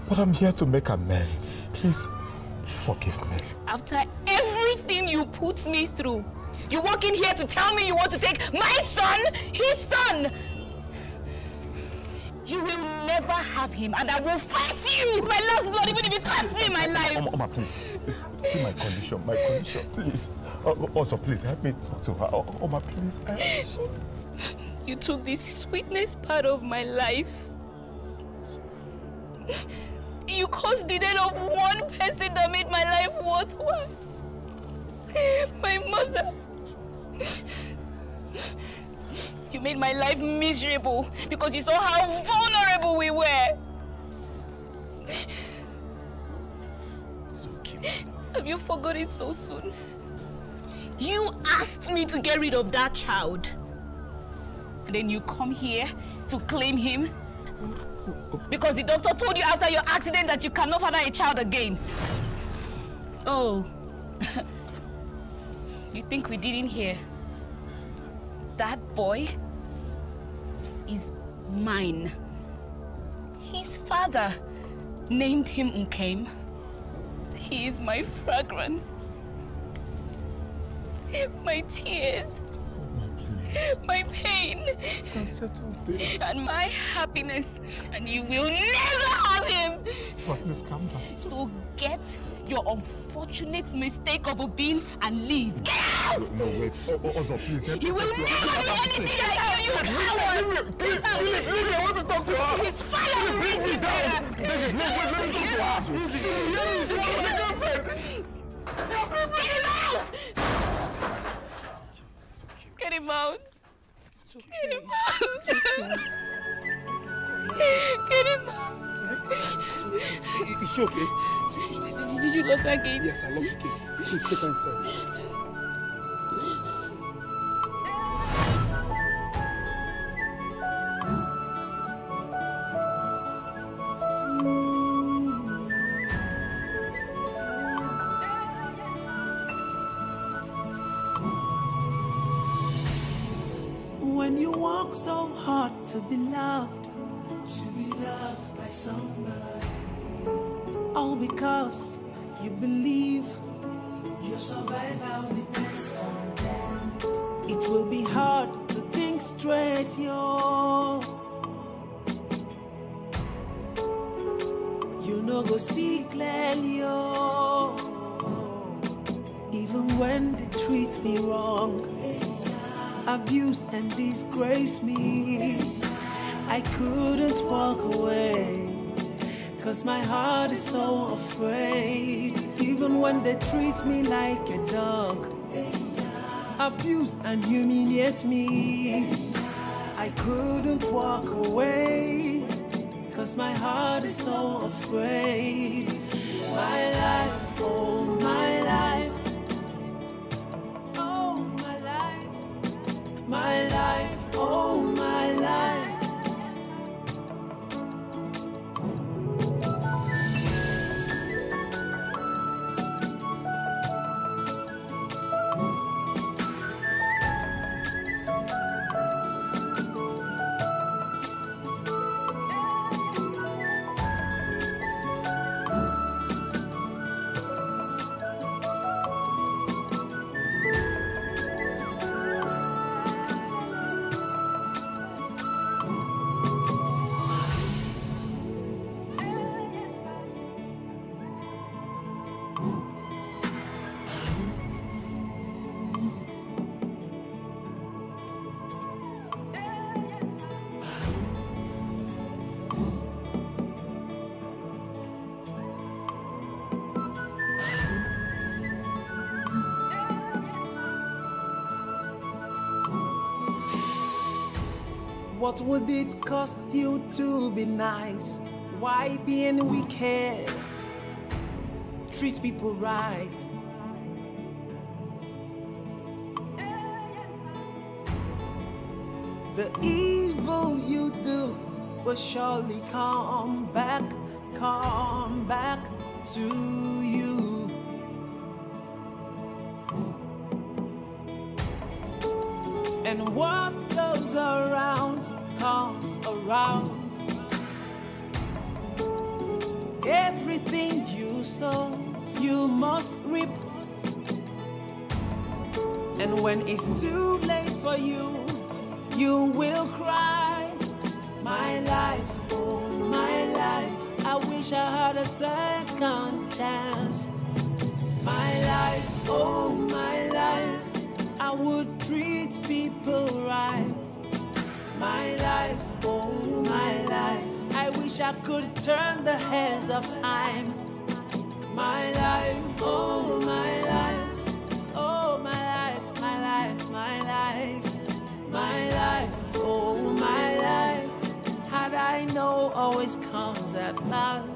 But I'm here to make amends. Please forgive me. After everything you put me through, you walk in here to tell me you want to take my son, his son. You will never have him, and I will fight you with my last blood, even if it costs me my life. Oma, please. See my condition, please. Also, please help me talk to her. Oma, please. I am sorry. You took the sweetness part of my life. You caused the death of one person that made my life worthwhile. My mother. You made my life miserable because you saw how vulnerable we were. It's okay. Have you forgotten so soon? You asked me to get rid of that child. And then you come here to claim him because the doctor told you after your accident that you cannot father a child again. Oh. You think we didn't hear? That boy is mine. His father named him Nkem. He is my fragrance, my tears, my pain, and my happiness, and you will never have him. Please calm down. So get your unfortunate mistake of a being and leave. Get out! No, wait. Also, please help me. You will never be anything like you, you coward! Please, leave me. I want to talk to her. He's following me. Bring me down. David, let me talk to her. Easy. Get him out! Get him out! Get him out! Get him out! Is she okay? Did you lock that gate? Yes, I locked the gate. Please take her inside. When you work so hard to be loved by somebody, all because you believe your survival depends on them. It will be hard to think straight, yo. You know go see clearly, yo. Even when they treat me wrong, abuse and disgrace me, I couldn't walk away, 'cause my heart is so afraid. Even when they treat me like a dog, abuse and humiliate me, I couldn't walk away, 'cause my heart is so afraid. My life, oh my life, oh my life, my life, oh my life. What would it cost you to be nice? Why being wicked? Treat people right. The evil you do will surely come back to you. And what goes around comes around. Everything you sow, you must reap. And when it's too late for you, you will cry. My life, oh my life, I wish I had a second chance. My life, oh my life, I would treat people right. My life, oh my life, I wish I could turn the hands of time. My life, oh my life, oh my life, my life, my life, my life, oh my life. Had I know always comes at last.